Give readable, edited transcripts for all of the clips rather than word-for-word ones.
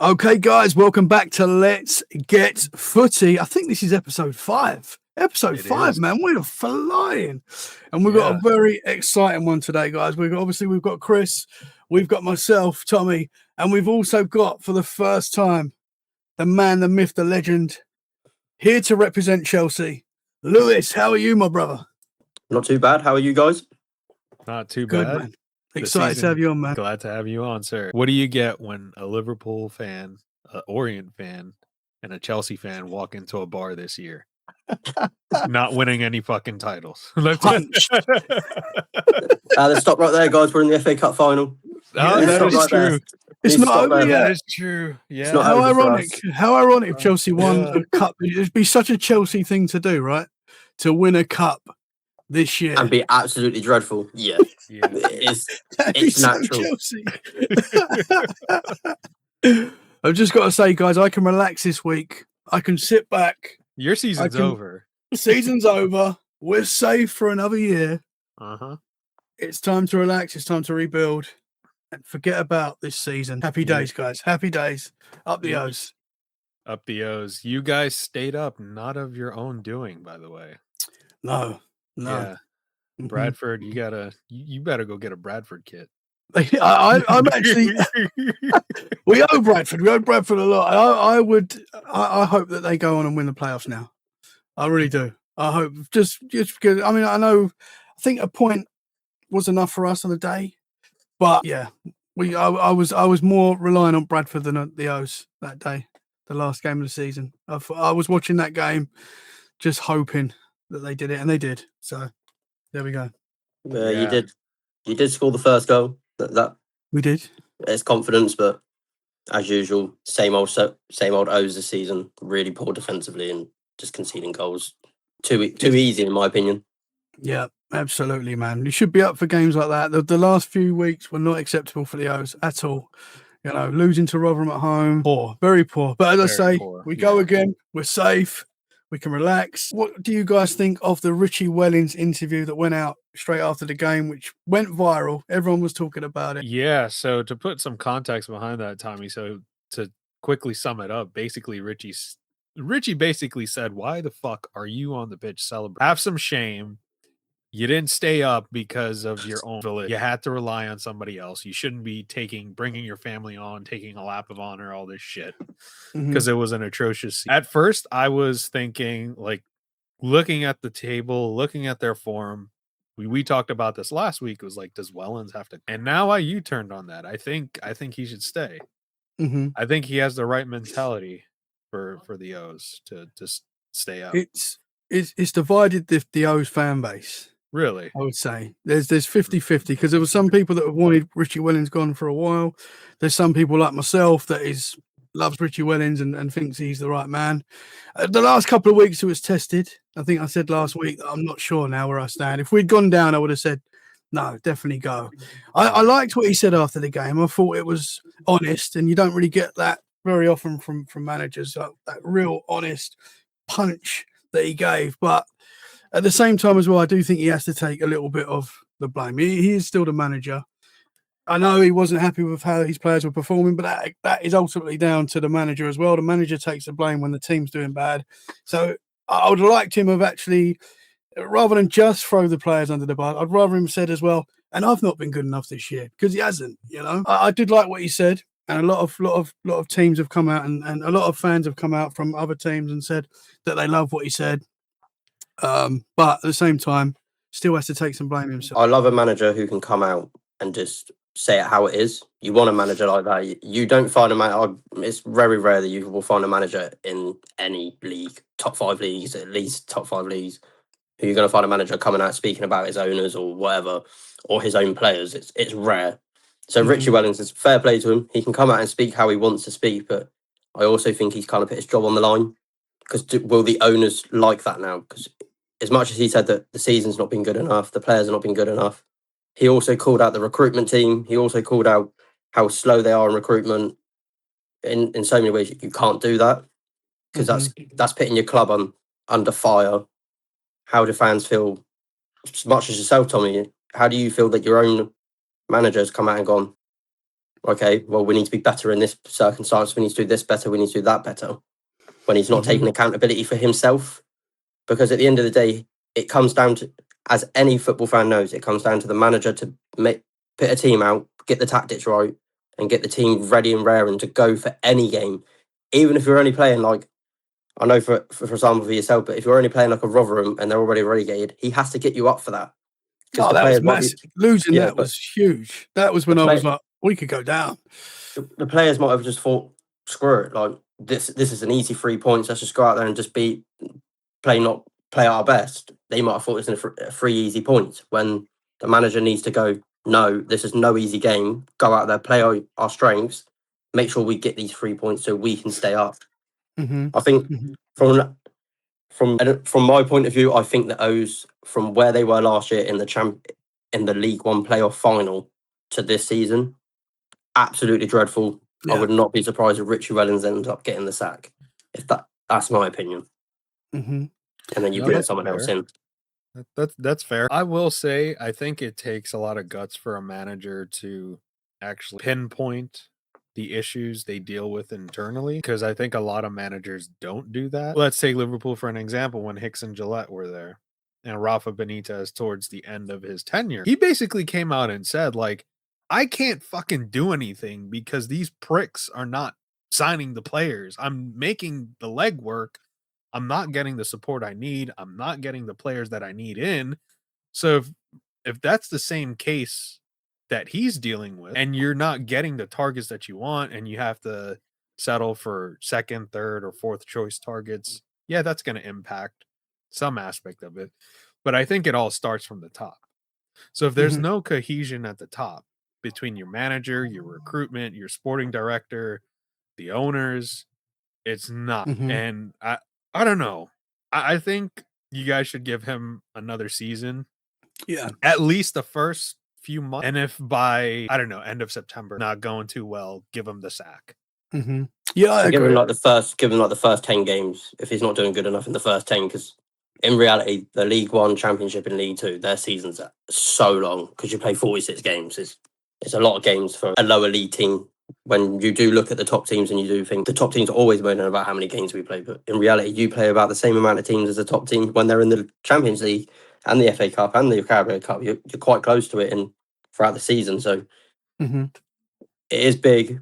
Okay, guys, welcome back to Let's Get Footy. I think this is episode 5. Episode 5, man. We're flying. And we've got a very exciting one today, guys. We've got Chris, we've got myself, Tommy, and we've also got, for the first time, the man, the myth, the legend, here to represent Chelsea. Lewis, how are you, my brother? Not too bad. How are you guys? Not too Good, bad. man. Excited to have you on, man. Glad to have you on, sir. What do you get when a Liverpool fan, an Orient fan, and a Chelsea fan walk into a bar this year? Not winning any fucking titles. Punched. Let's stop right there, guys. We're in the FA Cup final. Oh, that is true. It's not over yet. That is true. Yeah. How ironic. How ironic if Chelsea won a cup. It'd be such a Chelsea thing to do, right? To win a cup this year. And be absolutely dreadful. Yeah. It's natural. I've just got to say, guys, I can relax this week. I can sit back. Your season's over. Season's over. We're safe for another year. It's time to relax. It's time to rebuild and forget about this season. Happy days, guys. Happy days. Up the O's. Up the O's. You guys stayed up, not of your own doing, by the way. No. Yeah. Bradford, you better go get a Bradford kit. I'm actually. We owe Bradford. We owe Bradford a lot. I hope that they go on and win the playoffs now. I really do. I hope just because. I mean, I think a point was enough for us on the day, but yeah, I was more relying on Bradford than the O's that day, the last game of the season. I was watching that game, just hoping that they did it, and they did. So. There we go. You did score the first goal. That we did. It's confidence, but as usual, same old O's this season. Really poor defensively and just conceding goals. Too easy, in my opinion. Yeah, absolutely, man. You should be up for games like that. The last few weeks were not acceptable for the O's at all. You know, losing to Rotherham at home, poor, very poor. But as I say, we go again. We're safe. We can relax. What do you guys think of the Richie Wellings interview that went out straight after the game, which went viral? Everyone was talking about it. Yeah, so to put some context behind that, Tommy, so to quickly sum it up, basically Richie basically said, why the fuck are you on the pitch celebrating? Have some shame. You didn't stay up because of your own village. You had to rely on somebody else. You shouldn't be bringing your family on, taking a lap of honor, all this shit, because it was an atrocious. At first, I was thinking, like, looking at the table, looking at their form. We talked about this last week. It was like, does Wellens have to? And now you turned on that. I think he should stay. I think he has the right mentality for the O's to stay up. It's divided the O's fan base. Really? I would say there's 50-50 because there were some people that have wanted Richie Wellings gone for a while. There's some people like myself that loves Richie Wellings and thinks he's the right man. The last couple of weeks it was tested. I think I said last week that I'm not sure now where I stand. If we'd gone down, I would have said, no, definitely go. I liked what he said after the game. I thought it was honest, and you don't really get that very often from managers, that real honest punch that he gave. But at the same time as well, I do think he has to take a little bit of the blame. He is still the manager. I know he wasn't happy with how his players were performing, but that is ultimately down to the manager as well. The manager takes the blame when the team's doing bad. So I would have liked him of actually, rather than just throw the players under the bus, I'd rather him said as well, and I've not been good enough this year, because he hasn't, you know. I did like what he said, and a lot of teams have come out and a lot of fans have come out from other teams and said that they love what he said. But at the same time, still has to take some blame himself. I love a manager who can come out and just say it how it is. You want a manager like that. You don't find a manager. It's very rare that you will find a manager in any league, top 5 leagues, at least top 5 leagues, who you're going to find a manager coming out speaking about his owners or whatever, or his own players. It's rare. So Richie Wellings, is fair play to him. He can come out and speak how he wants to speak, but I also think he's kind of put his job on the line. Because will the owners like that now? Because as much as he said that the season's not been good enough, the players have not been good enough, he also called out the recruitment team. He also called out how slow they are in recruitment. In so many ways, you can't do that because that's putting your club under fire. How do fans feel? As much as yourself, Tommy, how do you feel that your own manager's come out and gone, okay, well, we need to be better in this circumstance. We need to do this better. We need to do that better. When he's not taking accountability for himself. Because at the end of the day, it comes down to, as any football fan knows, it comes down to the manager to put a team out, get the tactics right, and get the team ready and raring to go for any game. Even if you're only playing like, I know for example for yourself, but if you're only playing like a Rotherham and they're already relegated, he has to get you up for that. Oh, that was massive. Losing that was huge. That was when I was like, we could go down. The players might have just thought, screw it, like this is an easy 3 points. Let's just go out there and just play our best. They might have thought it's 3 easy points when the manager needs to go, no, this is no easy game. Go out there, play our strengths, make sure we get these 3 points so we can stay up. I think from my point of view, I think the O's from where they were last year in the League One playoff final to this season, absolutely dreadful. Yeah. I would not be surprised if Richie Wellens ends up getting the sack. If that's my opinion. And then you bring someone else in. That's fair. I will say, I think it takes a lot of guts for a manager to actually pinpoint the issues they deal with internally, because I think a lot of managers don't do that. Let's take Liverpool for an example. When Hicks and Gillette were there and Rafa Benitez towards the end of his tenure, he basically came out and said, like, I can't fucking do anything because these pricks are not signing the players. I'm making the legwork. I'm not getting the support I need. I'm not getting the players that I need in. So if that's the same case that he's dealing with, and you're not getting the targets that you want, and you have to settle for second, third, or fourth choice targets, yeah, that's going to impact some aspect of it. But I think it all starts from the top. So if there's no cohesion at the top between your manager, your recruitment, your sporting director, the owners, it's not. And I don't know. I think you guys should give him another season. Yeah. At least the first few months. And if by, I don't know, end of September, not going too well, give him the sack. Yeah, I agree. Give him like the first 10 games if he's not doing good enough in the first 10, because in reality, the League One, Championship, and League Two, their seasons are so long because you play 46 games. It's a lot of games for a lower league team. When you do look at the top teams and you do think the top teams are always moaning about how many games we play, but in reality, you play about the same amount of teams as the top team when they're in the Champions League and the FA Cup and the Carabao Cup. You're quite close to it throughout the season, so it is big.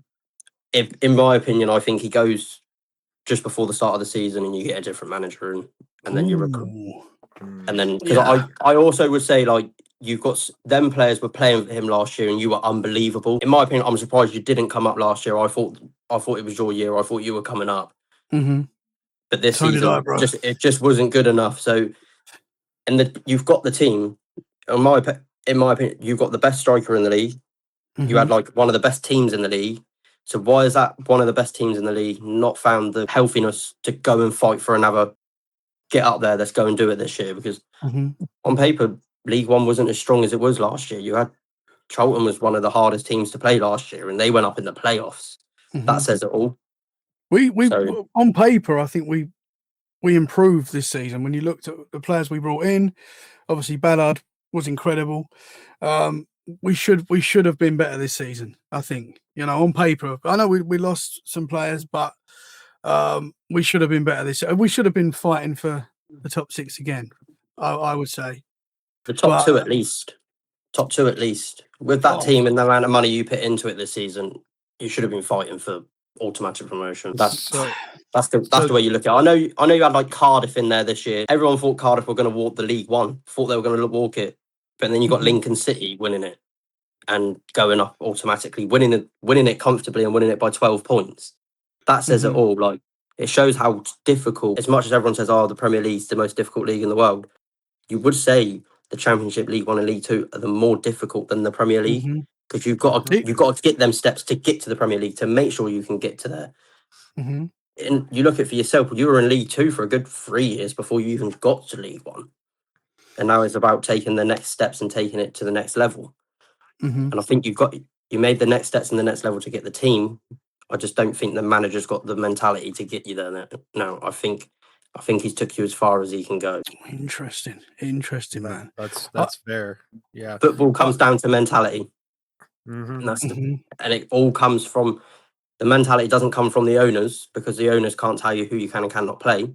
In my opinion, I think he goes just before the start of the season and you get a different manager and then you recruit. And then, because I also would say, like, you've got them players were playing for him last year and you were unbelievable. In my opinion, I'm surprised you didn't come up last year. I thought it was your year. I thought you were coming up. But this season, it just wasn't good enough. So, and you've got the team. In my opinion, you've got the best striker in the league. You had like one of the best teams in the league. So why is that one of the best teams in the league not found the healthiness to go and fight for another, get up there, let's go and do it this year? Because on paper, League One wasn't as strong as it was last year. You had Charlton was one of the hardest teams to play last year, and they went up in the playoffs. That says it all. We on paper, I think we improved this season. When you looked at the players we brought in, obviously Ballard was incredible. We should have been better this season, I think. You know, on paper, I know we lost some players, but we should have been better this year. We should have been fighting for the top 6 again, I would say. The top 2 at least. Top 2 at least. With that team and the amount of money you put into it this season, you should have been fighting for automatic promotion. That's the way you look at it. I know you had like Cardiff in there this year. Everyone thought Cardiff were going to walk the League One. Thought they were going to walk it. But then you got Lincoln City winning it and going up automatically, winning it comfortably and winning it by 12 points. That says it all. Like, it shows how difficult, as much as everyone says, the Premier League's the most difficult league in the world, you would say the Championship, League One and League Two are the more difficult than the Premier League, because you've got to get them steps to get to the Premier League to make sure you can get to there. And you look at it for yourself, you were in League Two for a good 3 years before you even got to League One. And now it's about taking the next steps and taking it to the next level. And I think you made the next steps and the next level to get the team. I just don't think the manager's got the mentality to get you there. No, I think he's took you as far as he can go. Interesting, man. That's fair. Yeah. Football comes down to mentality. And that's Mm-hmm. and it all comes from the mentality. Doesn't come from the owners, because the owners can't tell you who you can and cannot play.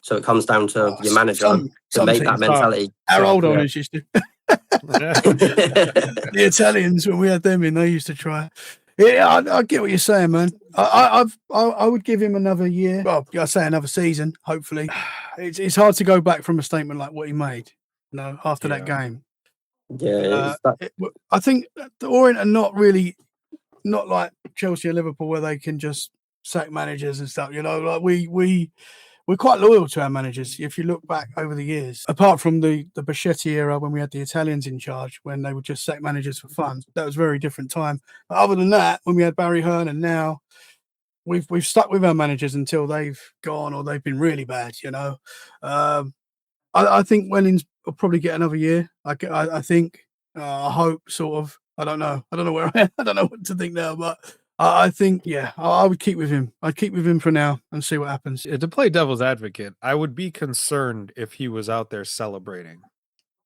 So it comes down to your manager to some make that teams. mentality. Our old yeah. owners used to. The Italians, when we had them in, they used to try. Yeah, I get what you're saying, man. I would give him another year. Well, I say another season. Hopefully, it's hard to go back from a statement like what he made. After that game. Yeah, I think the Orient are not like Chelsea or Liverpool, where they can just sack managers and stuff. Like we're quite loyal to our managers. If you look back over the years, apart from the Bichetti era when we had the Italians in charge, when they would just sack managers for fun, that was a very different time. But other than that, when we had Barry Hearn, and now we've stuck with our managers until they've gone or they've been really bad. I think Wellings will probably get another year. I think. I hope, sort of. I don't know where I am. I don't know what to think now, but I think, yeah, I would keep with him. I'd keep with him for now and see what happens. To play devil's advocate, I would be concerned if he was out there celebrating,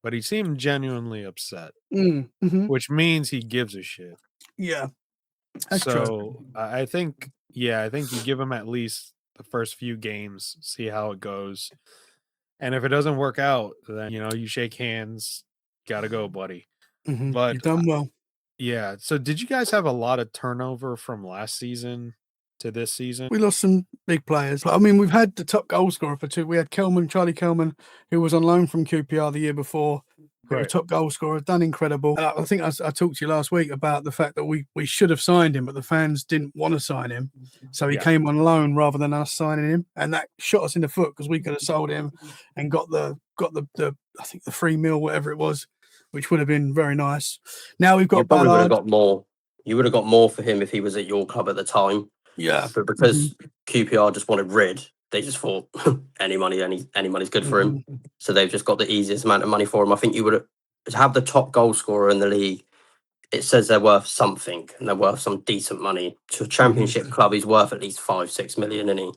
but he seemed genuinely upset, Mm-hmm. which means he gives a shit. Yeah, that's true. I think you give him at least the first few games, see how it goes, and if it doesn't work out, then you shake hands. Gotta go, buddy. Mm-hmm. But You've done well. Yeah. So did you guys have a lot of turnover from last season to this season? We lost some big players. I mean, we've had the top goal scorer for 2. We had Charlie Kelman, who was on loan from QPR the year before. The top goal scorer, done incredible. I think I talked to you last week about the fact that we should have signed him, but the fans didn't want to sign him. So he came on loan rather than us signing him. And that shot us in the foot, because we could have sold him and got the I think the 3 mil, whatever it was, which would have been very nice. Now we've got you probably would have Balon. got more. You would have got more for him if he was at your club at the time. Yeah. But because QPR just wanted rid, they just thought any money's good for him. So they've just got the easiest amount of money for him. I think you would have the top goal scorer in the league. It says they're worth something, and they're worth some decent money. To a championship club, he's worth at least 5-6 million, isn't he?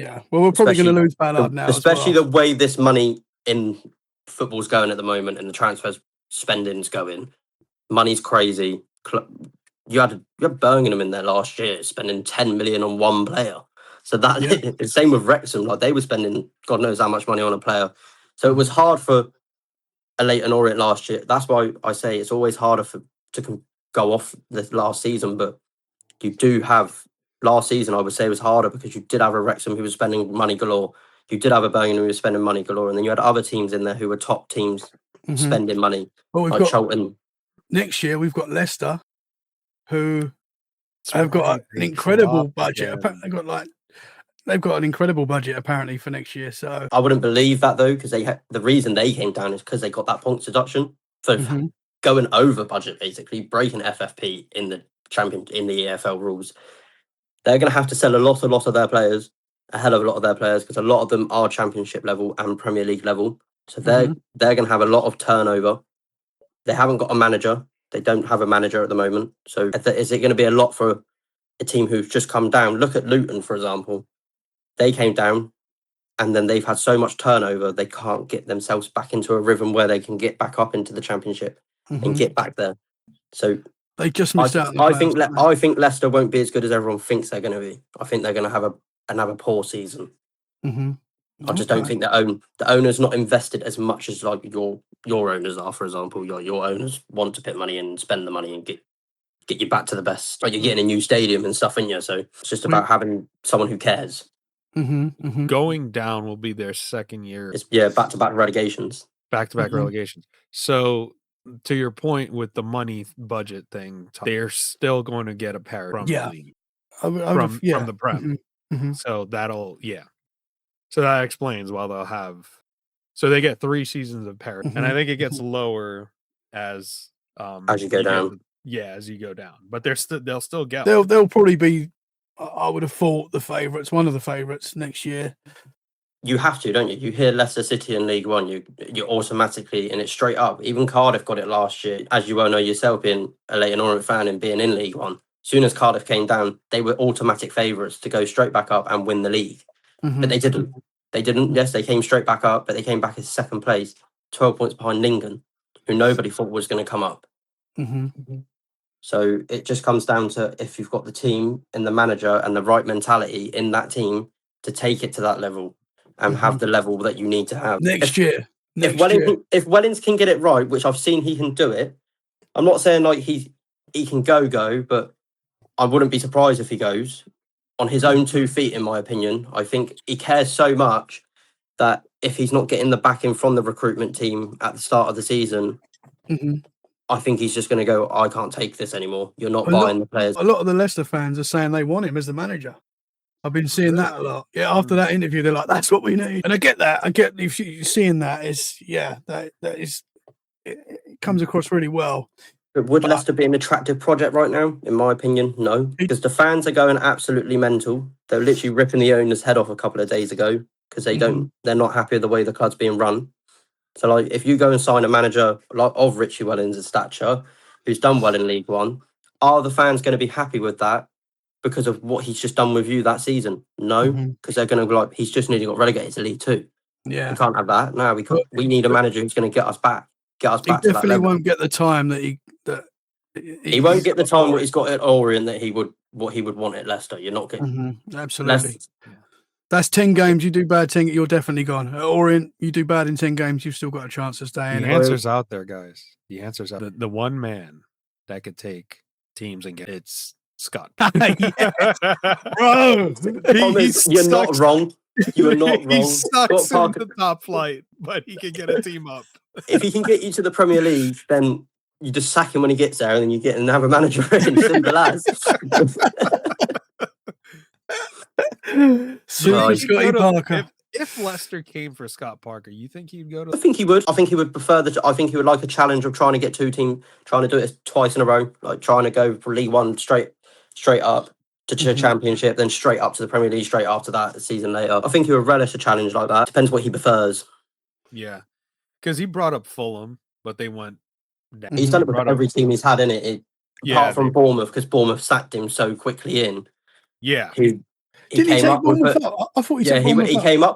Yeah. Well, we're probably going to lose Balon now. Especially the way this money in football's going at the moment, and the transfer spending's going. Money's crazy. You had Birmingham in there last year spending 10 million on one player. So that the same with Wrexham. Like, they were spending God knows how much money on a player. So it was hard for a Leighton Orient last year. That's why I say it's always harder to go off this last season. But you do have last season, I would say, was harder because you did have a Wrexham who was spending money galore. You did have a Birmingham who was spending money galore, and then you had other teams in there who were top teams spending money. Well, like Charlton. Next year we've got Leicester, who have got an incredible budget. They've got an incredible budget apparently for next year. So I wouldn't believe that though, because the reason they came down is because they got that points deduction. So going over budget, basically breaking FFP in the EFL rules, they're going to have to sell a lot of their players, a hell of a lot of their players, because a lot of them are Championship level and Premier League level. So they're going to have a lot of turnover. They haven't got a manager. They don't have a manager at the moment. So is it going to be a lot for a team who's just come down? Look at Luton, for example. They came down, and then they've had so much turnover, they can't get themselves back into a rhythm where they can get back up into the Championship and get back there. So they just missed out. I think Leicester won't be as good as everyone thinks they're going to be. I think they're going to have another poor season. I just don't think the owners not invested as much as like your owners are. For example, your owners want to put money in, spend the money, and get you back to the best. Like, you're getting a new stadium and stuff, in you. So it's just about having someone who cares. Going down will be their second year. It's back-to-back relegations. Back-to-back relegations. So to your point with the money budget thing, they're still going to get a parity from the league, from the Prem. So so that explains why they'll have. So they get 3 seasons of parity, and I think it gets lower as you go down. As you go down, but they'll still get. They'll probably be. I would have thought the favourites, one of the favourites next year. You have to, don't you? You hear Leicester City in League One, you automatically, and it's straight up. Even Cardiff got it last year, as you well know yourself, being a Leighton Orient fan and being in League One. As soon as Cardiff came down, they were automatic favourites to go straight back up and win the league. But they didn't. They didn't. Yes, they came straight back up, but they came back in second place, 12 points behind Lincoln, who nobody thought was going to come up. So it just comes down to if you've got the team and the manager and the right mentality in that team to take it to that level and have the level that you need to have. Next year. If Wellens can get it right, which I've seen he can do it, I'm not saying like he can go, but I wouldn't be surprised if he goes on his own 2 feet, in my opinion. I think he cares so much that if he's not getting the backing from the recruitment team at the start of the season, I think he's just going to go, I can't take this anymore. You're not buying the players. A lot of the Leicester fans are saying they want him as the manager. I've been seeing that a lot. Yeah, after that interview, they're like, "That's what we need," and I get that. I get if you seeing that is, that is, it comes across really well. But would Leicester be an attractive project right now? In my opinion, no, because the fans are going absolutely mental. They're literally ripping the owner's head off a couple of days ago because they're not happy with the way the club's being run. So, like, if you go and sign a manager of Richie Wellens' stature, who's done well in League One, are the fans going to be happy with that because of what he's just done with you that season? No, because they're going to be like, he's just nearly got relegated to League Two. Yeah, we can't have that. No, we can't. We need a manager who's going to get us back. He to that level. Won't get the time that he won't get the time what he's got at Orient that he would want at Leicester. You're not getting absolutely. That's 10 games. You do bad 10, you're definitely gone. At Orient, you do bad in 10 games, you've still got a chance to stay in. The answer's out there, guys. The answer's out. The one man that could take teams and get it's Scott. Bro, you're not wrong. You are not wrong. He sucks in the top flight, but he can get a team up. If he can get you to the Premier League, then you just sack him when he gets there, and then you get another manager in. Simple as. If Leicester came for Scott Parker, you think he'd go to? I think he would. I think he would prefer I think he would like a challenge of trying to get 2 teams, trying to do it twice in a row, like trying to go for League One straight up to Championship, then straight up to the Premier League straight after that a season later. I think he would relish a challenge like that. Depends what he prefers. Yeah, because he brought up Fulham, but they went down. He's done it with every team he's had in it. Apart from Bournemouth, because Bournemouth sacked him so quickly in. Yeah. He came up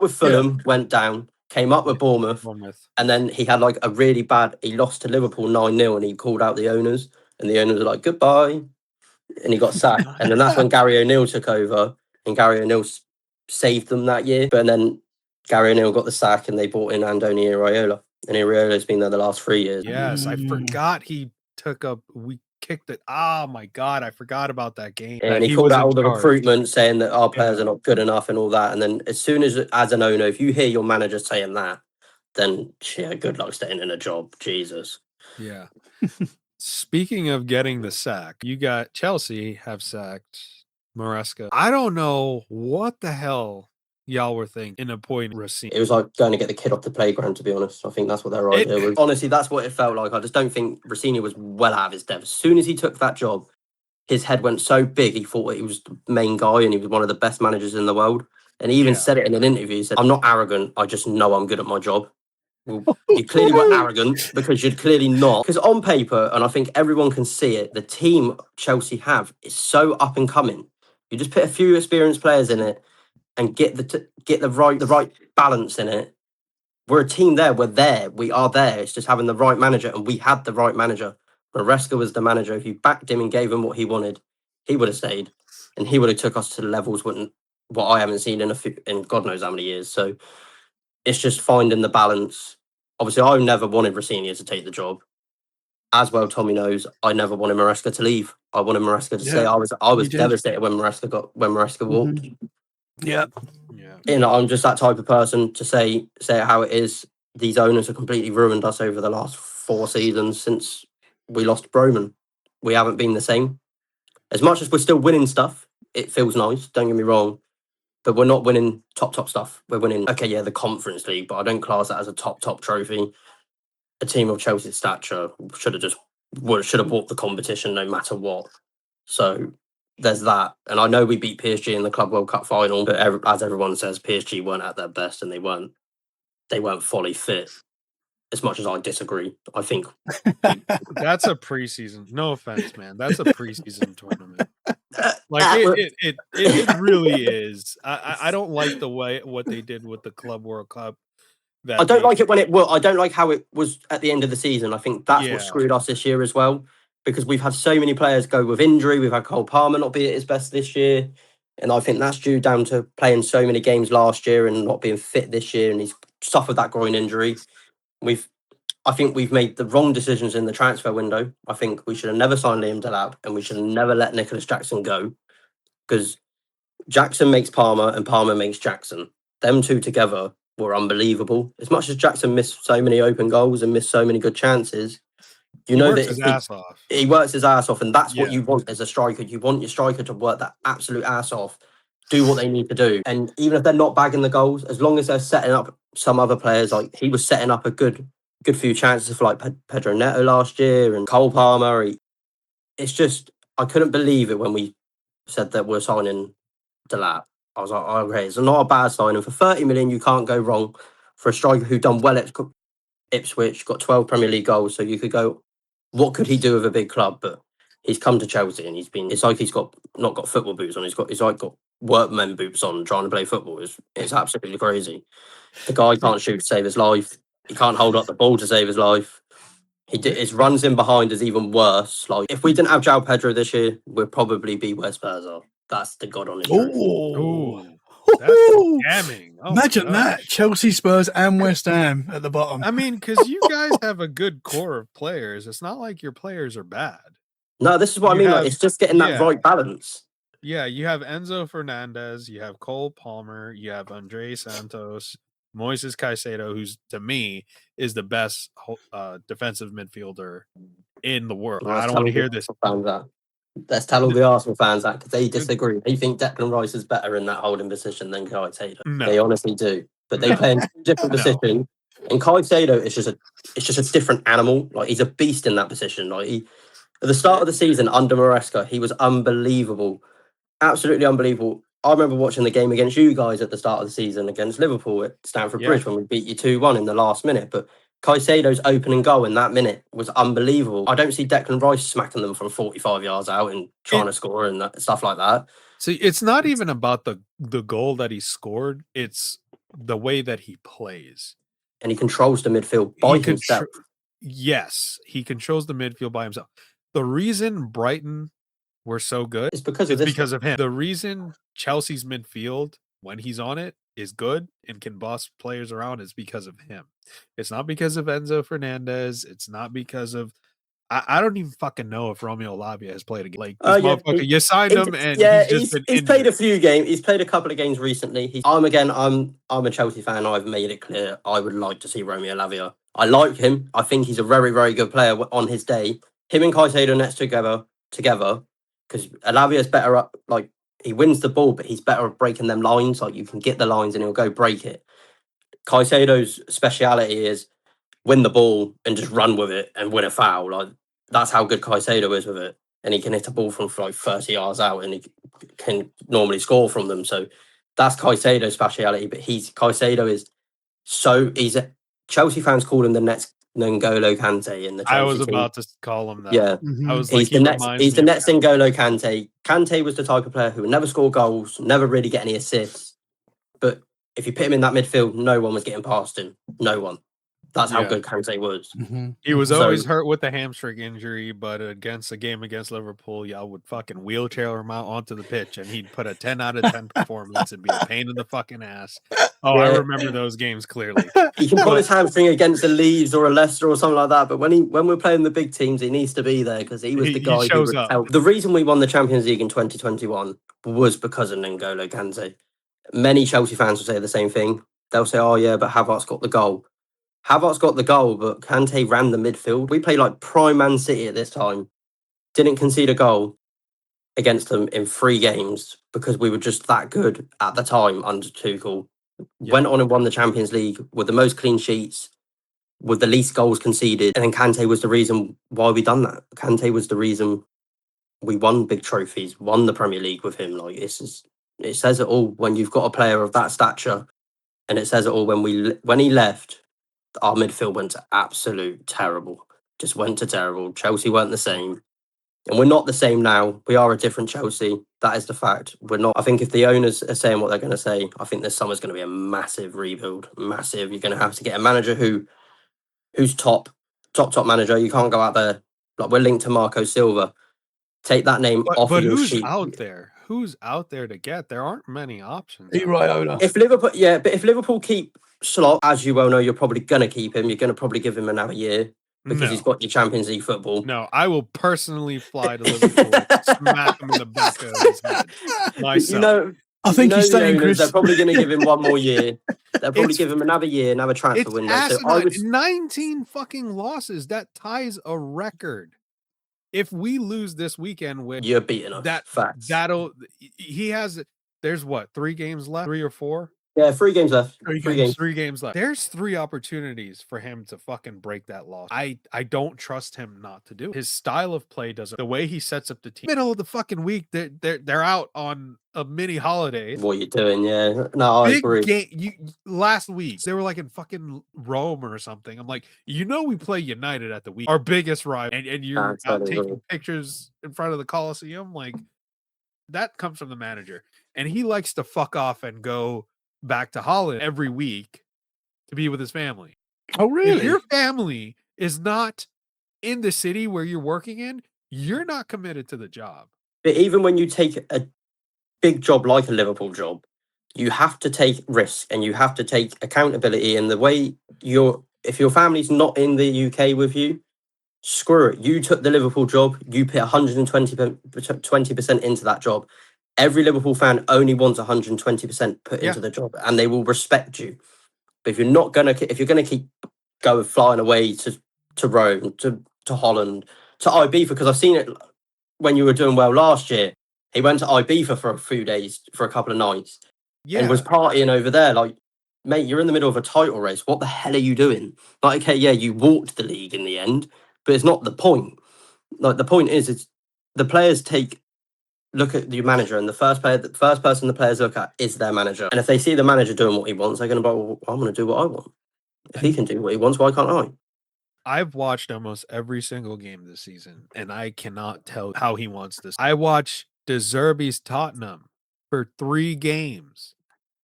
with Fulham, went down, came up with Bournemouth, and then he had like a really bad. He lost to Liverpool 9-0, and he called out the owners, and the owners were like goodbye, and he got sacked. And then that's when Gary O'Neill took over, and Gary O'Neill saved them that year. But then Gary O'Neill got the sack, and they brought in Andoni Iraola, and Iraola's been there the last 3 years. Yes, I forgot he took up. We kicked it. Oh my god, I forgot about that game. And he called out all the recruitment, saying that our players are not good enough and all that. And then as soon as an owner, if you hear your manager saying that, then good luck staying in a job. Jesus. Yeah. Speaking of getting the sack, you got Chelsea have sacked Maresca. I don't know what the hell y'all were thinking in appointing Rossini. It was like going to get the kid off the playground, to be honest. I think that's what their idea was. Honestly, that's what it felt like. I just don't think Rossini was well out of his depth. As soon as he took that job, his head went so big, he thought he was the main guy and he was one of the best managers in the world. And he even said it in an interview. He said, I'm not arrogant. I just know I'm good at my job. Well, you clearly were arrogant because you're clearly not. Because on paper, and I think everyone can see it, the team Chelsea have is so up and coming. You just put a few experienced players in it and get the right balance in it. We're a team there. We're there. We are there. It's just having the right manager, and we had the right manager. Maresca was the manager. If you backed him and gave him what he wanted, he would have stayed, and he would have took us to levels what I haven't seen in God knows how many years. So it's just finding the balance. Obviously, I never wanted Rossini to take the job. As well, Tommy knows I never wanted Maresca to leave. I wanted Maresca to stay. I was devastated when Maresca walked. Yeah. You know, I'm just that type of person to say it how it is. These owners have completely ruined us over the last 4 seasons since we lost Broman. We haven't been the same. As much as we're still winning stuff, it feels nice, don't get me wrong, but we're not winning top stuff. We're winning, the Conference League, but I don't class that as a top trophy. A team of Chelsea's stature should have bought the competition no matter what. So there's that. And I know we beat PSG in the Club World Cup final, but as everyone says, PSG weren't at their best and they weren't fully fit. As much as I disagree, I think that's a preseason. No offense, man. That's a preseason tournament. Like it really is. I don't like the way what they did with the Club World Cup. I don't like it when I don't like how it was at the end of the season. I think that's what screwed us this year as well. because we've had so many players go with injury. We've had Cole Palmer not be at his best this year. And I think that's due down to playing so many games last year and not being fit this year. And he's suffered that groin injury. I think we've made the wrong decisions in the transfer window. I think we should have never signed Liam Delap and we should have never let Nicholas Jackson go, because Jackson makes Palmer and Palmer makes Jackson. Them two together were unbelievable. As much as Jackson missed so many open goals and missed so many good chances, you know that his ass off. He works his ass off, and that's what Yeah. you want as a striker. You want your striker to work that absolute ass off, do what they need to do. And even if they're not bagging the goals, as long as they're setting up some other players, like he was setting up a good few chances for like Pedro Neto last year and Cole Palmer. It's just, I couldn't believe it when we said that we're signing Delap. I was like, oh, okay, it's not a bad signing. For 30 million, you can't go wrong for a striker who done well at Ipswich, got 12 Premier League goals. So you could go, what could he do with a big club? But he's come to Chelsea and it's like he's not got football boots on. He's like got workman boots on trying to play football. It's absolutely crazy. The guy can't shoot to save his life. He can't hold up the ball to save his life. His runs in behind is even worse. Like, if we didn't have João Pedro this year, we'd probably be where Spurs are. That's the God honest truth. Ooh, that's damning. Oh Imagine that. Chelsea, Spurs, and West Ham at the bottom. I mean, because you guys have a good core of players. It's not like your players are bad. No, this is what I mean. Like, it's just getting that right balance. Yeah, you have Enzo Fernandez, you have Cole Palmer, you have Andre Santos, Moises Caicedo, who's, to me, is the best defensive midfielder in the world. Well, I don't want to hear this. Let's tell all the Arsenal fans that, because they disagree. They think Declan Rice is better in that holding position than Caicedo. No. They honestly do. But they play in different positions. And Caicedo is just a different animal. Like, he's a beast in that position. Like, at the start of the season under Maresca, he was unbelievable. Absolutely unbelievable. I remember watching the game against you guys at the start of the season against Liverpool at Stamford Bridge when we beat you 2-1 in the last minute. But Caicedo's opening goal in that minute was unbelievable. I don't see Declan Rice smacking them from 45 yards out and trying to score and stuff like that. See, it's not even about the goal that he scored. It's the way that he plays. And he controls the midfield by himself. Yes, he controls the midfield by himself. The reason Brighton were so good is because of him. The reason Chelsea's midfield, when he's on it, is good and can boss players around is because of him. It's not because of Enzo Fernandez. It's not because of I don't even fucking know if Romeo Lavia has played a game. Like, this motherfucker, you signed him and he's played a few games. He's played a couple of games recently. I'm a Chelsea fan. I've made it clear I would like to see Romeo Lavia. I like him. I think he's a very, very good player on his day. Him and Caicedo next together, because Lavia's better up, like, he wins the ball, but he's better at breaking them lines. Like, you can get the lines and he'll go break it. Caicedo's speciality is win the ball and just run with it and win a foul. Like, that's how good Caicedo is with it. And he can hit a ball from like 30 yards out and he can normally score from them. So that's Caicedo's speciality. But Caicedo is Chelsea fans call him the next N'Golo Kante in the Chelsea I was team. about to call him that. Yeah. I was he's the next N'Golo Kante. Kante was the type of player who would never score goals, never really get any assists. But if you put him in that midfield, no one was getting past him. No one. That's how good Kante was. Mm-hmm. He was always hurt with a hamstring injury, but against a game against Liverpool, y'all would fucking wheelchair him out onto the pitch and he'd put a 10 out of 10 performance and be a pain in the fucking ass. Oh, yeah. I remember those games clearly. He can pull his hamstring against a Leeds or a Leicester or something like that, but when we're playing the big teams, he needs to be there because he was the guy who would help. The reason we won the Champions League in 2021 was because of N'Golo Kante. Many Chelsea fans will say the same thing. They'll say, oh yeah, but Havertz got the goal. Havertz got the goal, but Kante ran the midfield. We played like prime Man City at this time. Didn't concede a goal against them in 3 games because we were just that good at the time under Tuchel. Yeah. Went on and won the Champions League with the most clean sheets, with the least goals conceded. And then Kante was the reason why we done that. Kante was the reason we won big trophies, won the Premier League with him. Like, it says it all when you've got a player of that stature. And it says it all when he left. Our midfield went to absolute terrible. Just went to terrible. Chelsea weren't the same. And we're not the same now. We are a different Chelsea. That is the fact. We're not. I think if the owners are saying what they're going to say, I think this summer's going to be a massive rebuild. Massive. You're going to have to get a manager who's top manager. You can't go out there Like we're linked to Marco Silva. Take that name off But of your who's sheet. out there? Who's out there to get? There aren't many options. Pete Raiola. If Liverpool, yeah, but if Liverpool keep Slot, as you well know, you're probably gonna keep him. You're gonna probably give him another year because he's got your Champions League football. No, I will personally fly to Liverpool, smack him in the back of his head myself. You know, I think he's the saying, owners, Chris. they're probably going to give him one more year. They'll probably It's- give him another year, another transfer It's window. So asinine. 19 fucking losses. That ties a record. If we lose this weekend with you're beating us. Facts. He has. There's what, 3 games left? 3 or 4? Yeah, 3 games left. 3 3 games left. There's 3 opportunities for him to fucking break that loss. I don't trust him not to do it. His style of play doesn't. The way he sets up the team. Middle of the fucking week, they're out on a mini holiday. What you're doing, yeah. No, I agree. Last week they were like in fucking Rome or something. I'm like, we play United at the week, our biggest rival, and you're out taking pictures in front of the Coliseum. Like, that comes from the manager, and he likes to fuck off and go back to Holland every week to be with his family. Oh, really? If your family is not in the city where you're working in, you're not committed to the job. But even when you take a big job like a Liverpool job, you have to take risk and you have to take accountability. And the way if your family's not in the UK with you, screw it. You took the Liverpool job, you put 120% into that job. Every Liverpool fan only wants 120% put into the job, and they will respect you. But if you're gonna keep flying away to Rome, to Holland, to Ibiza, because I've seen it when you were doing well last year. He went to Ibiza for a few days, for a couple of nights, and was partying over there. Like, mate, you're in the middle of a title race. What the hell are you doing? Like, okay, yeah, you walked the league in the end, but it's not the point. Like, the point is, it's the players look at your manager, and the first person the players look at is their manager. And if they see the manager doing what he wants, they're going to be, well, I'm going to do what I want. If he can do what he wants, why can't I? I've watched almost every single game this season, and I cannot tell how he wants this. I watched De Zerbi's Tottenham for 3 games,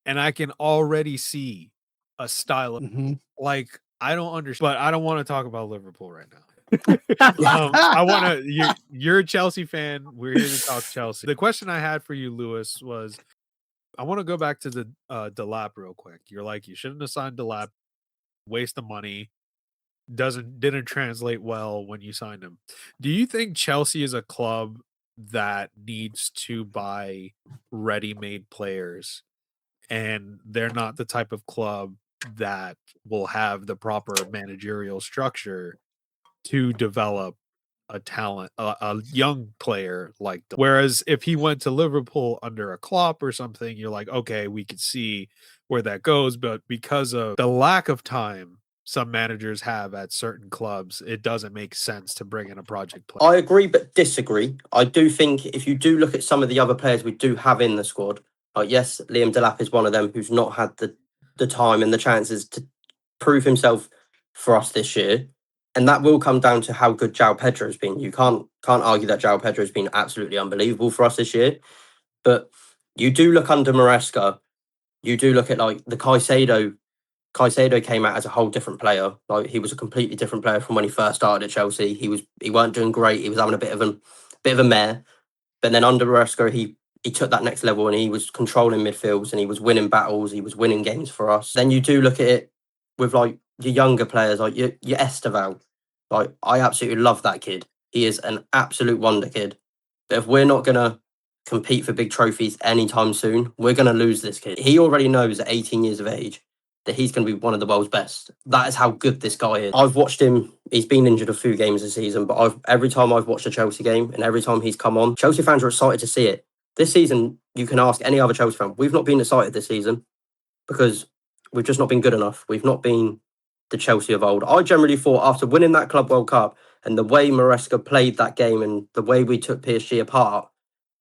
and I can already see a style of like, I don't understand, but I don't want to talk about Liverpool right now. I want to. You're a Chelsea fan. We're here to talk Chelsea. The question I had for you, Lewis, was I want to go back to the Delap real quick. You're like, you shouldn't have signed Delap. Waste of money. Didn't translate well when you signed him. Do you think Chelsea is a club that needs to buy ready-made players, and they're not the type of club that will have the proper managerial structure to develop a talent, a young player like that? Whereas if he went to Liverpool under a Klopp or something, you're like, okay, we could see where that goes. But because of the lack of time some managers have at certain clubs, it doesn't make sense to bring in a project player. I agree, but disagree. I do think if you do look at some of the other players we do have in the squad, yes, Liam Delap is one of them who's not had the time and the chances to prove himself for us this year. And that will come down to how good João Pedro has been. You can't argue that João Pedro has been absolutely unbelievable for us this year. But you do look under Maresca, you do look at like the Caicedo. Caicedo came out as a whole different player. Like, he was a completely different player from when he first started at Chelsea. He weren't doing great. He was having a bit of a mare. But then under Maresca, he took that next level and he was controlling midfields and he was winning battles. He was winning games for us. Then you do look at it with like your younger players, like your Esteval. Like, I absolutely love that kid. He is an absolute wonder kid. But if we're not gonna compete for big trophies anytime soon, we're gonna lose this kid. He already knows at 18 years of age that he's going to be one of the world's best. That is how good this guy is. I've watched him. He's been injured a few games this season, but every time I've watched a Chelsea game and every time he's come on, Chelsea fans are excited to see it. This season, you can ask any other Chelsea fan, we've not been excited this season because we've just not been good enough. We've not been the Chelsea of old. I generally thought after winning that Club World Cup and the way Maresca played that game and the way we took PSG apart,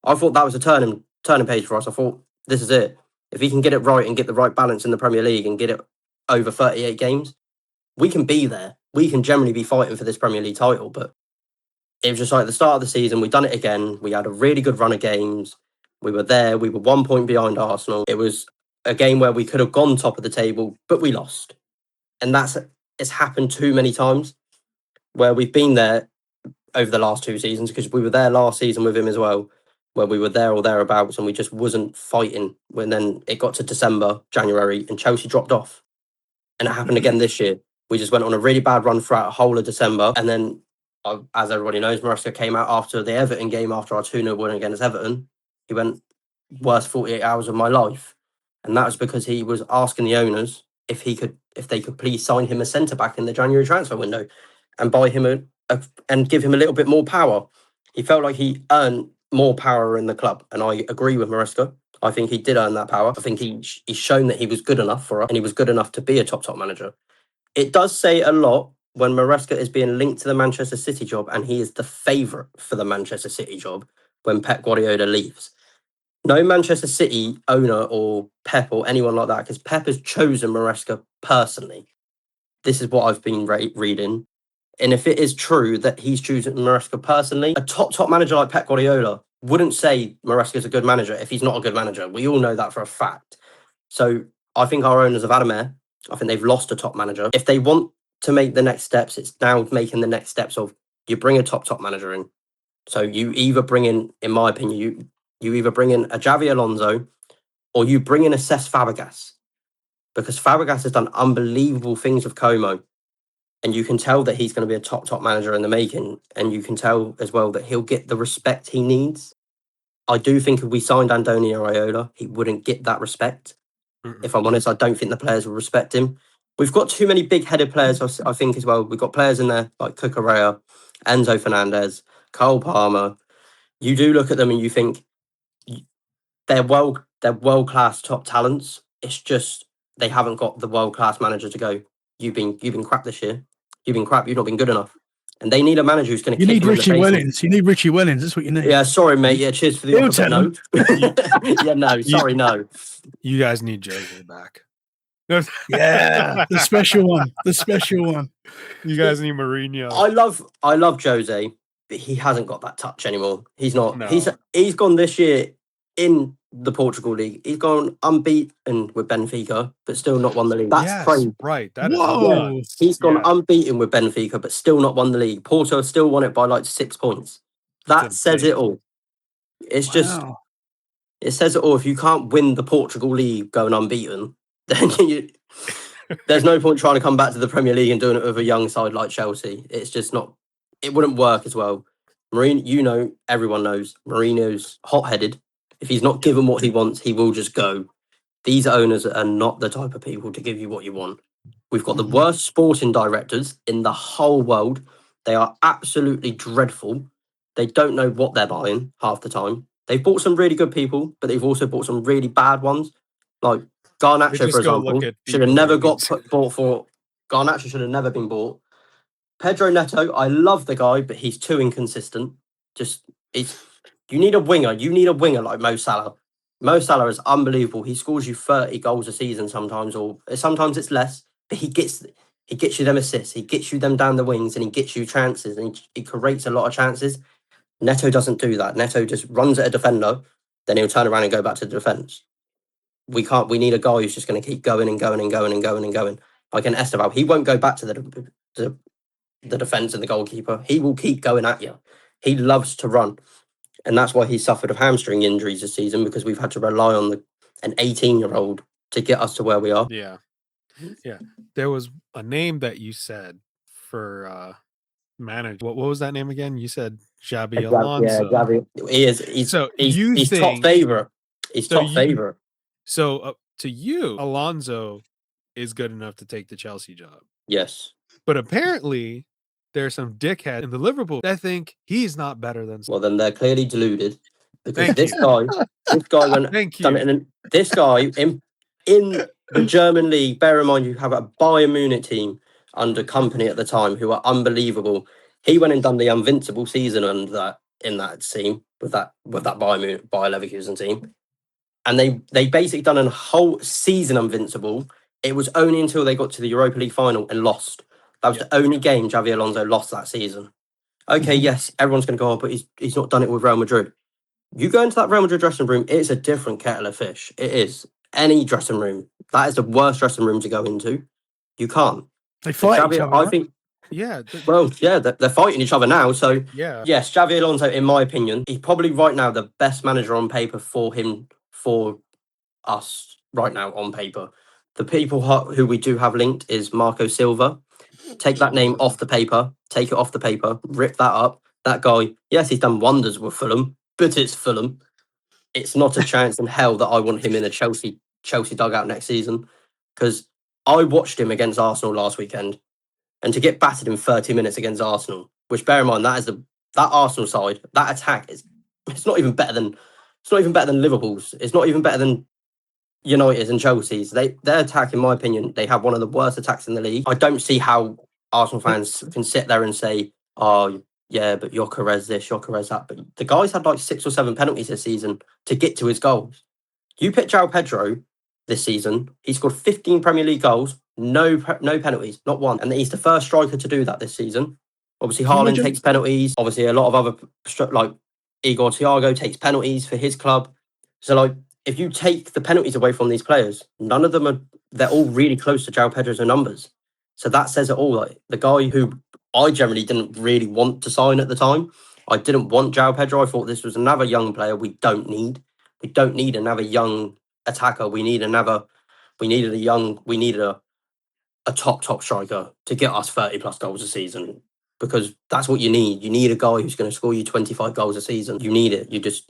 I thought that was a turning page for us. I thought, this is it. If he can get it right and get the right balance in the Premier League and get it over 38 games, we can be there. We can generally be fighting for this Premier League title. But it was just like at the start of the season, we've done it again. We had a really good run of games. We were there. We were 1 point behind Arsenal. It was a game where we could have gone top of the table, but we lost. And it's happened too many times where we've been there over the last 2 seasons, because we were there last season with him as well, where we were there or thereabouts and we just wasn't fighting. When then it got to December, January, and Chelsea dropped off. And it happened again this year. We just went on a really bad run throughout the whole of December. And then, as everybody knows, Maresca came out after the Everton game, after our 2-0 win against Everton. He went, worst 48 hours of my life. And that was because he was asking the owners if they could please sign him a centre-back in the January transfer window and buy him and give him a little bit more power. He felt like he earned more power in the club. And I agree with Maresca. I think he did earn that power. I think he's shown that he was good enough for us, and he was good enough to be a top manager. It does say a lot when Maresca is being linked to the Manchester City job, and he is the favourite for the Manchester City job when Pep Guardiola leaves. No Manchester City owner or Pep or anyone like that, because Pep has chosen Maresca personally. This is what I've been reading. And if it is true that he's choosing Maresca personally, a top manager like Pep Guardiola wouldn't say Maresca's a good manager if he's not a good manager. We all know that for a fact. So I think our owners have had a mare. I think they've lost a top manager. If they want to make the next steps, it's now making the next steps of you bring a top manager in. So you either bring in my opinion, you either bring in a Xavi Alonso or you bring in a Cesc Fabregas, because Fabregas has done unbelievable things with Como. And you can tell that he's going to be a top manager in the making. And you can tell as well that he'll get the respect he needs. I do think if we signed Antonio Raiola, he wouldn't get that respect. If I'm honest, I don't think the players will respect him. We've got too many big-headed players, I think, as well. We've got players in there like Cucurella, Enzo Fernandez, Cole Palmer. You do look at them and you think they're world-class top talents. It's just they haven't got the world-class manager to go, you've been crap this year. You've been crap. You've not been good enough. And they need a manager who's going to You kick need him Richie in the face. Wellens. You need Richie Wellens. That's what you need. Yeah, sorry, mate. Yeah, cheers for the He'll offer, tell but no. Yeah, no. Sorry, no. You guys need Jose back. Yeah, the special one. The special one. You guys need Mourinho. I love Jose, but he hasn't got that touch anymore. He's not. No. He's gone this year in the Portugal league. He's gone unbeaten with Benfica, but still not won the league. That's crazy. Right. That Whoa. is He's gone unbeaten with Benfica, but still not won the league. Porto still won it by like 6 points. That That's says insane. it all. It's just, Wow. it says it all. If you can't win the Portugal league going unbeaten, then there's no point trying to come back to the Premier League and doing it with a young side like Chelsea. It's just not, it wouldn't work as well. Mourinho, everyone knows, Mourinho's hot-headed. If he's not given what he wants, he will just go. These owners are not the type of people to give you what you want. We've got the worst sporting directors in the whole world. They are absolutely dreadful. They don't know what they're buying half the time. They've bought some really good people, but they've also bought some really bad ones. Like Garnacho, for example, should have never got bought for. Garnacho should have never been bought. Pedro Neto, I love the guy, but he's too inconsistent. You need a winger. You need a winger like Mo Salah. Mo Salah is unbelievable. He scores you 30 goals a season sometimes, or sometimes it's less. But he gets you them assists. He gets you them down the wings, and he gets you chances, and he creates a lot of chances. Neto doesn't do that. Neto just runs at a defender, then he'll turn around and go back to the defence. We need a guy who's just going to keep going and going and going and going and going. Like an Esteval, he won't go back to the defence and the goalkeeper. He will keep going at you. He loves to run. And that's why he suffered of hamstring injuries this season, because we've had to rely on an 18-year-old to get us to where we are. Yeah. Yeah. There was a name that you said for manager. What was that name again? You said Xabi Alonso. Yeah, Xabi. He's top favourite. He's top favourite. So to you, Alonso is good enough to take the Chelsea job. Yes. But apparently there's some dickhead in the Liverpool that think he's not better than. Well, then they're clearly deluded, because this guy went. This guy in the German league. Bear in mind, you have a Bayern Munich team under Company at the time who are unbelievable. He went and done the invincible season in that team with that Bayer Leverkusen team, and they basically done a whole season invincible. It was only until they got to the Europa League final and lost. That was the only game Xabi Alonso lost that season. Okay, yes, everyone's going to go, oh, but he's not done it with Real Madrid. You go into that Real Madrid dressing room, it's a different kettle of fish. It is. Any dressing room. That is the worst dressing room to go into. You can't. They fight each other. Yeah. Well, yeah, they're fighting each other now. So, Yeah. yes, Xavi Alonso, in my opinion, he's probably right now the best manager on paper for us right now on paper. The people who we do have linked is Marco Silva. Take that name off the paper, take it off the paper, rip that up. That guy, yes, he's done wonders with Fulham, but it's Fulham. It's not a chance in hell that I want him in a Chelsea dugout next season, because I watched him against Arsenal last weekend, and to get battered in 30 minutes against Arsenal, which bear in mind that Arsenal side, that attack it's not even better than Liverpool's. It's not even better than United's and Chelsea's. Their attack, in my opinion, they have one of the worst attacks in the league. I don't see how Arsenal fans can sit there and say, "Oh, yeah, but Gyökeres this, Gyökeres that." But the guy's had like 6 or 7 penalties this season to get to his goals. You pick João Pedro this season, he scored 15 Premier League goals, no penalties, not one, and he's the first striker to do that this season. Obviously, Haaland takes penalties. Obviously, a lot of other like Igor Thiago takes penalties for his club. So, like, if you take the penalties away from these players, none of them they're all really close to João Pedro's numbers. So that says it all. Like, the guy who I generally didn't really want to sign at the time, I didn't want João Pedro. I thought this was another young player we don't need. We don't need another young attacker. We needed a top striker to get us 30 plus goals a season, because that's what you need. You need a guy who's going to score you 25 goals a season. You need it.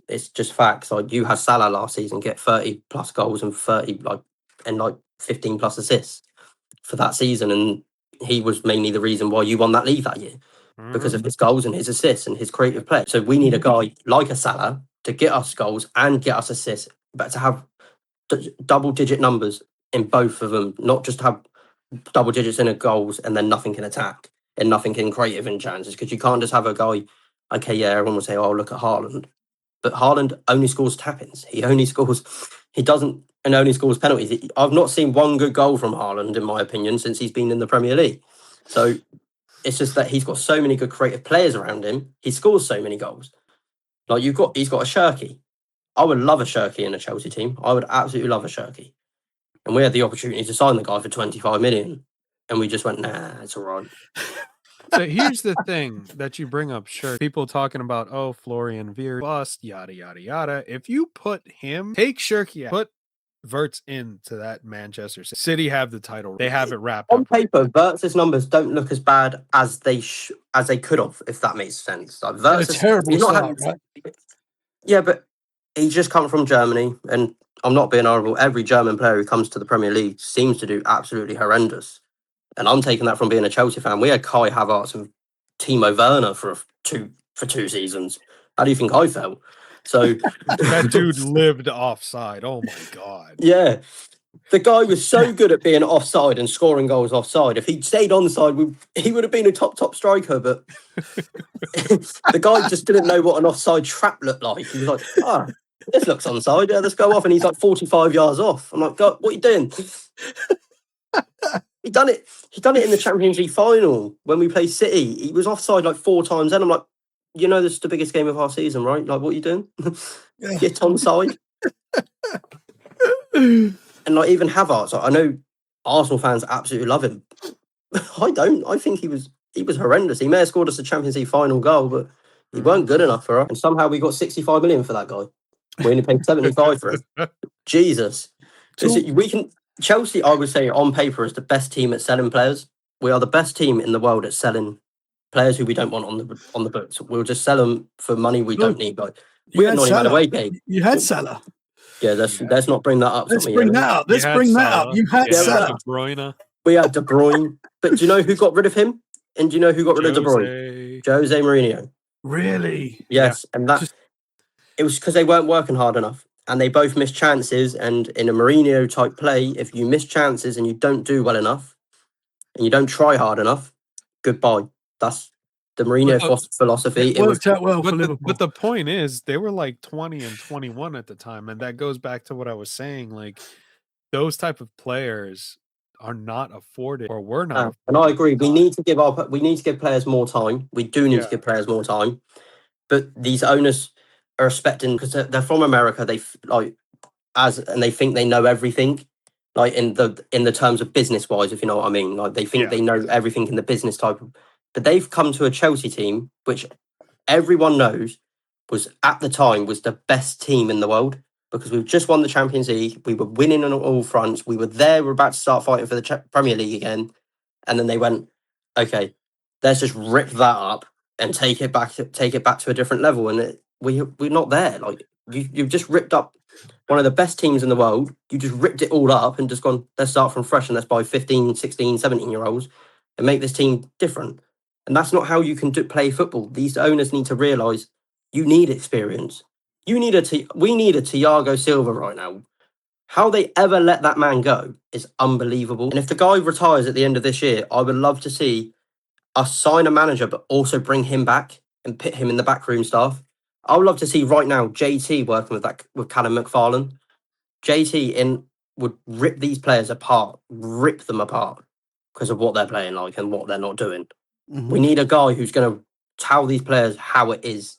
It's just facts. Like, you had Salah last season get 30 plus goals and 15 plus assists for that season, and he was mainly the reason why you won that league that year, because of his goals and his assists and his creative play. So we need a guy like a Salah to get us goals and get us assists, but to have double-digit numbers in both of them, not just have double digits in a goals and then nothing in attack and nothing in creative and chances, because you can't just have a guy. Okay, yeah, everyone will say, "Oh, look at Haaland," but Haaland only scores tap-ins. He only scores penalties. I've not seen one good goal from Haaland, in my opinion, since he's been in the Premier League. So it's just that he's got so many good creative players around him. He scores so many goals. Like, he's got a Shirky. I would love a Shirky in a Chelsea team. I would absolutely love a Shirky. And we had the opportunity to sign the guy for 25 million. And we just went, nah, it's all right. So here's the thing that you bring up, sure. People talking about, oh, Florian Wirtz bust, yada, yada, yada. If you take Shirky out, put Wirtz into that Manchester City have the title. They have it wrapped on up. paper, Wirtz's numbers don't look as bad as they could have, if that makes sense. Like, Wirtz a terrible start, right? Yeah, but he's just come from Germany, and I'm not being horrible. Every German player who comes to the Premier League seems to do absolutely horrendous. And I'm taking that from being a Chelsea fan. We had Kai Havertz and Timo Werner for 2 seasons. How do you think I felt? So that dude lived offside. Oh my God. Yeah. The guy was so good at being offside and scoring goals offside. If he'd stayed onside, he would have been a top striker. But the guy just didn't know what an offside trap looked like. He was like, "Oh, this looks onside. Yeah, let's go off." And he's like 45 yards off. I'm like, "God, what are you doing?" He done it in the Champions League final when we played City. He was offside like 4 times. And I'm like, this is the biggest game of our season, right? Like, what are you doing? Get onside. And like, even Havertz, I know Arsenal fans absolutely love him. I don't. I think he was horrendous. He may have scored us a Champions League final goal, but he weren't good enough for us. And somehow we got 65 million for that guy. We only paid 75 for him. Jesus. Chelsea, I would say, on paper, is the best team at selling players. We are the best team in the world at selling players who we don't want on the books. We'll just sell them for money we don't need. Like, we had not even away game. You had Salah. Yeah, let's not bring that up. Let's bring that up. You had Salah. De Bruyne. We had De Bruyne. But do you know who got rid of him? And do you know who got rid of De Bruyne? Jose Mourinho. Really? Yes. Yeah. And it was because they weren't working hard enough. And they both missed chances. And in a Mourinho type play, if you miss chances and you don't do well enough and you don't try hard enough, goodbye. That's the Mourinho philosophy. It worked out well for Liverpool. But the point is, they were like 20 and 21 at the time. And that goes back to what I was saying. Like, those type of players are not afforded, or were not. And I agree. We need to give players more time. We do need to give players more time. But these owners are expecting, because they're from America, they think they know everything, like in the terms of business wise, if you know what I mean. Like, they think they know everything in the business type of But they've come to a Chelsea team, which everyone knows was at the time was the best team in the world because we've just won the Champions League. We were winning on all fronts. We were there. We're about to start fighting for the Premier League again. And then they went, okay, let's just rip that up and take it back to a different level. And we're not there. Like you've just ripped up one of the best teams in the world. You just ripped it all up and just gone, let's start from fresh and let's buy 15, 16, 17-year-olds and make this team different. And that's not how you can play football. These owners need to realise you need experience. We need a Thiago Silva right now. How they ever let that man go is unbelievable. And if the guy retires at the end of this year, I would love to see us sign a manager, but also bring him back and put him in the backroom staff. I would love to see right now JT working with Callum McFarlane. JT would rip these players apart, rip them apart because of what they're playing like and what they're not doing. Mhm. We need a guy who's going to tell these players how it is.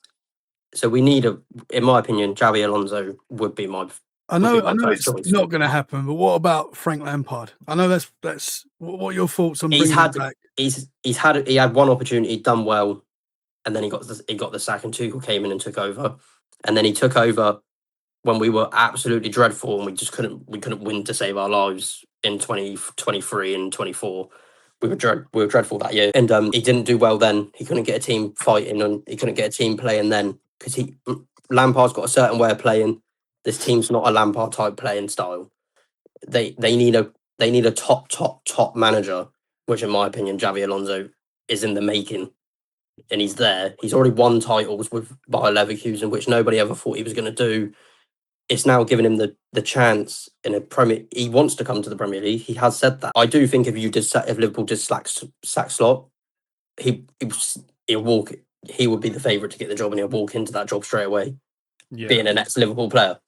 So we need in my opinion, Xabi Alonso would be my. I know first it's choice. not going to happen, but what about Frank Lampard? I know that's what are your thoughts on bringing him back? He had one opportunity, done well, and then he got the sack, and Tuchel came in and took over, and then he took over when we were absolutely dreadful and we just couldn't win to save our lives in 2023 and 24. We were dreadful that year, and he didn't do well then. He couldn't get a team fighting, and he couldn't get a team playing then because Lampard's got a certain way of playing. This team's not a Lampard type playing style. They need a top manager, which in my opinion, Xabi Alonso is in the making, and he's there. He's already won titles with Bayer Leverkusen, which nobody ever thought he was going to do. It's now giving him the chance in a Premier. He wants to come to the Premier League. He has said that. I do think if Liverpool just sack Slot, he'll walk. He would be the favourite to get the job, and he'll walk into that job straight away, being an ex-Liverpool player.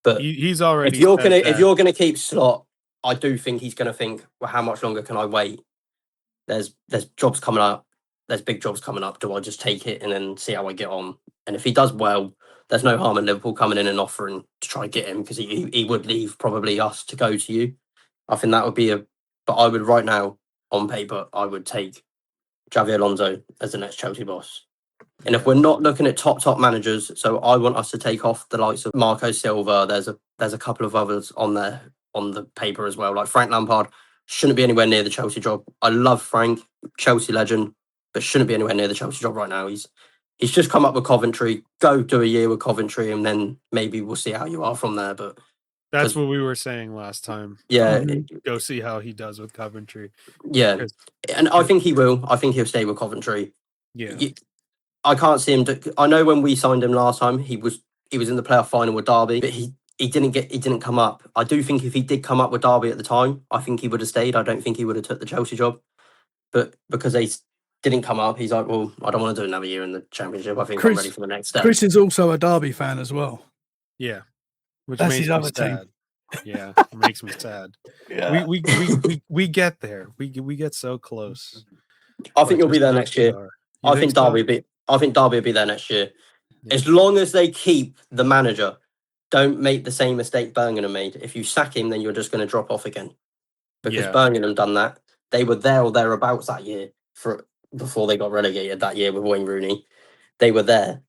But he's already. If you're gonna keep Slot, I do think he's gonna think, well, how much longer can I wait? There's jobs coming up. There's big jobs coming up. Do I just take it and then see how I get on? And if he does well, there's no harm in Liverpool coming in and offering to try and get him because he would leave probably us to go to you. I think that would be but I would right now on paper I would take Xabi Alonso as the next Chelsea boss. And if we're not looking at top managers, so I want us to take off the likes of Marco Silva. There's a couple of others on there on the paper as well. Like Frank Lampard shouldn't be anywhere near the Chelsea job. I love Frank, Chelsea legend, but shouldn't be anywhere near the Chelsea job right now. He's just come up with Coventry. Go do a year with Coventry, and then maybe we'll see how you are from there. But that's what we were saying last time. Yeah, go see how he does with Coventry. Yeah, and I think he will. I think he'll stay with Coventry. Yeah. I can't see him. I know when we signed him last time, he was in the playoff final with Derby, but he didn't come up. I do think if he did come up with Derby at the time, I think he would have stayed. I don't think he would have took the Chelsea job, but because they didn't come up, he's like, well, I don't want to do another year in the Championship. I think I'm ready for the next step. Chris is also a Derby fan as well. Yeah, which That's makes his me other sad. team. Yeah, it makes me sad. Yeah. We get there. We get so close. I think you'll be there next year. I think Derby will be there next year. Yeah. As long as they keep the manager, don't make the same mistake Birmingham made. If you sack him, then you're just going to drop off again. Because Birmingham done that. They were there or thereabouts that year before they got relegated that year with Wayne Rooney. They were there,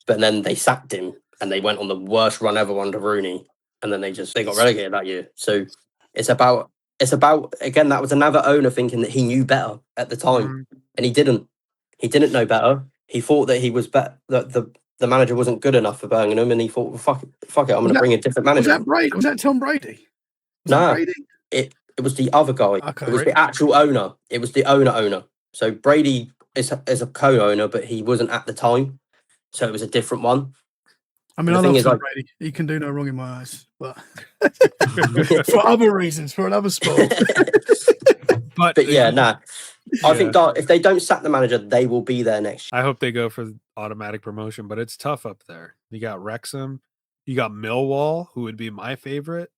but then they sacked him and they went on the worst run ever under Rooney, and then they got relegated that year. So it's about again, that was another owner thinking that he knew better at the time, and he didn't. He didn't know better. He thought that he was better, that the manager wasn't good enough for Birmingham, and he thought, well, fuck it, I'm going to bring a different manager. Was that Brady? Was that Tom Brady? No, it was the other guy. Okay, it was the actual owner. It was the owner. So Brady is a co-owner, but he wasn't at the time. So it was a different one. I mean, I love Tom Brady. He can do no wrong in my eyes, but for other reasons, for another sport. but yeah, nah. I think if they don't sack the manager, they will be there next year. I hope they go for automatic promotion, but it's tough up there. You got Wrexham, you got Millwall, who would be my favorite.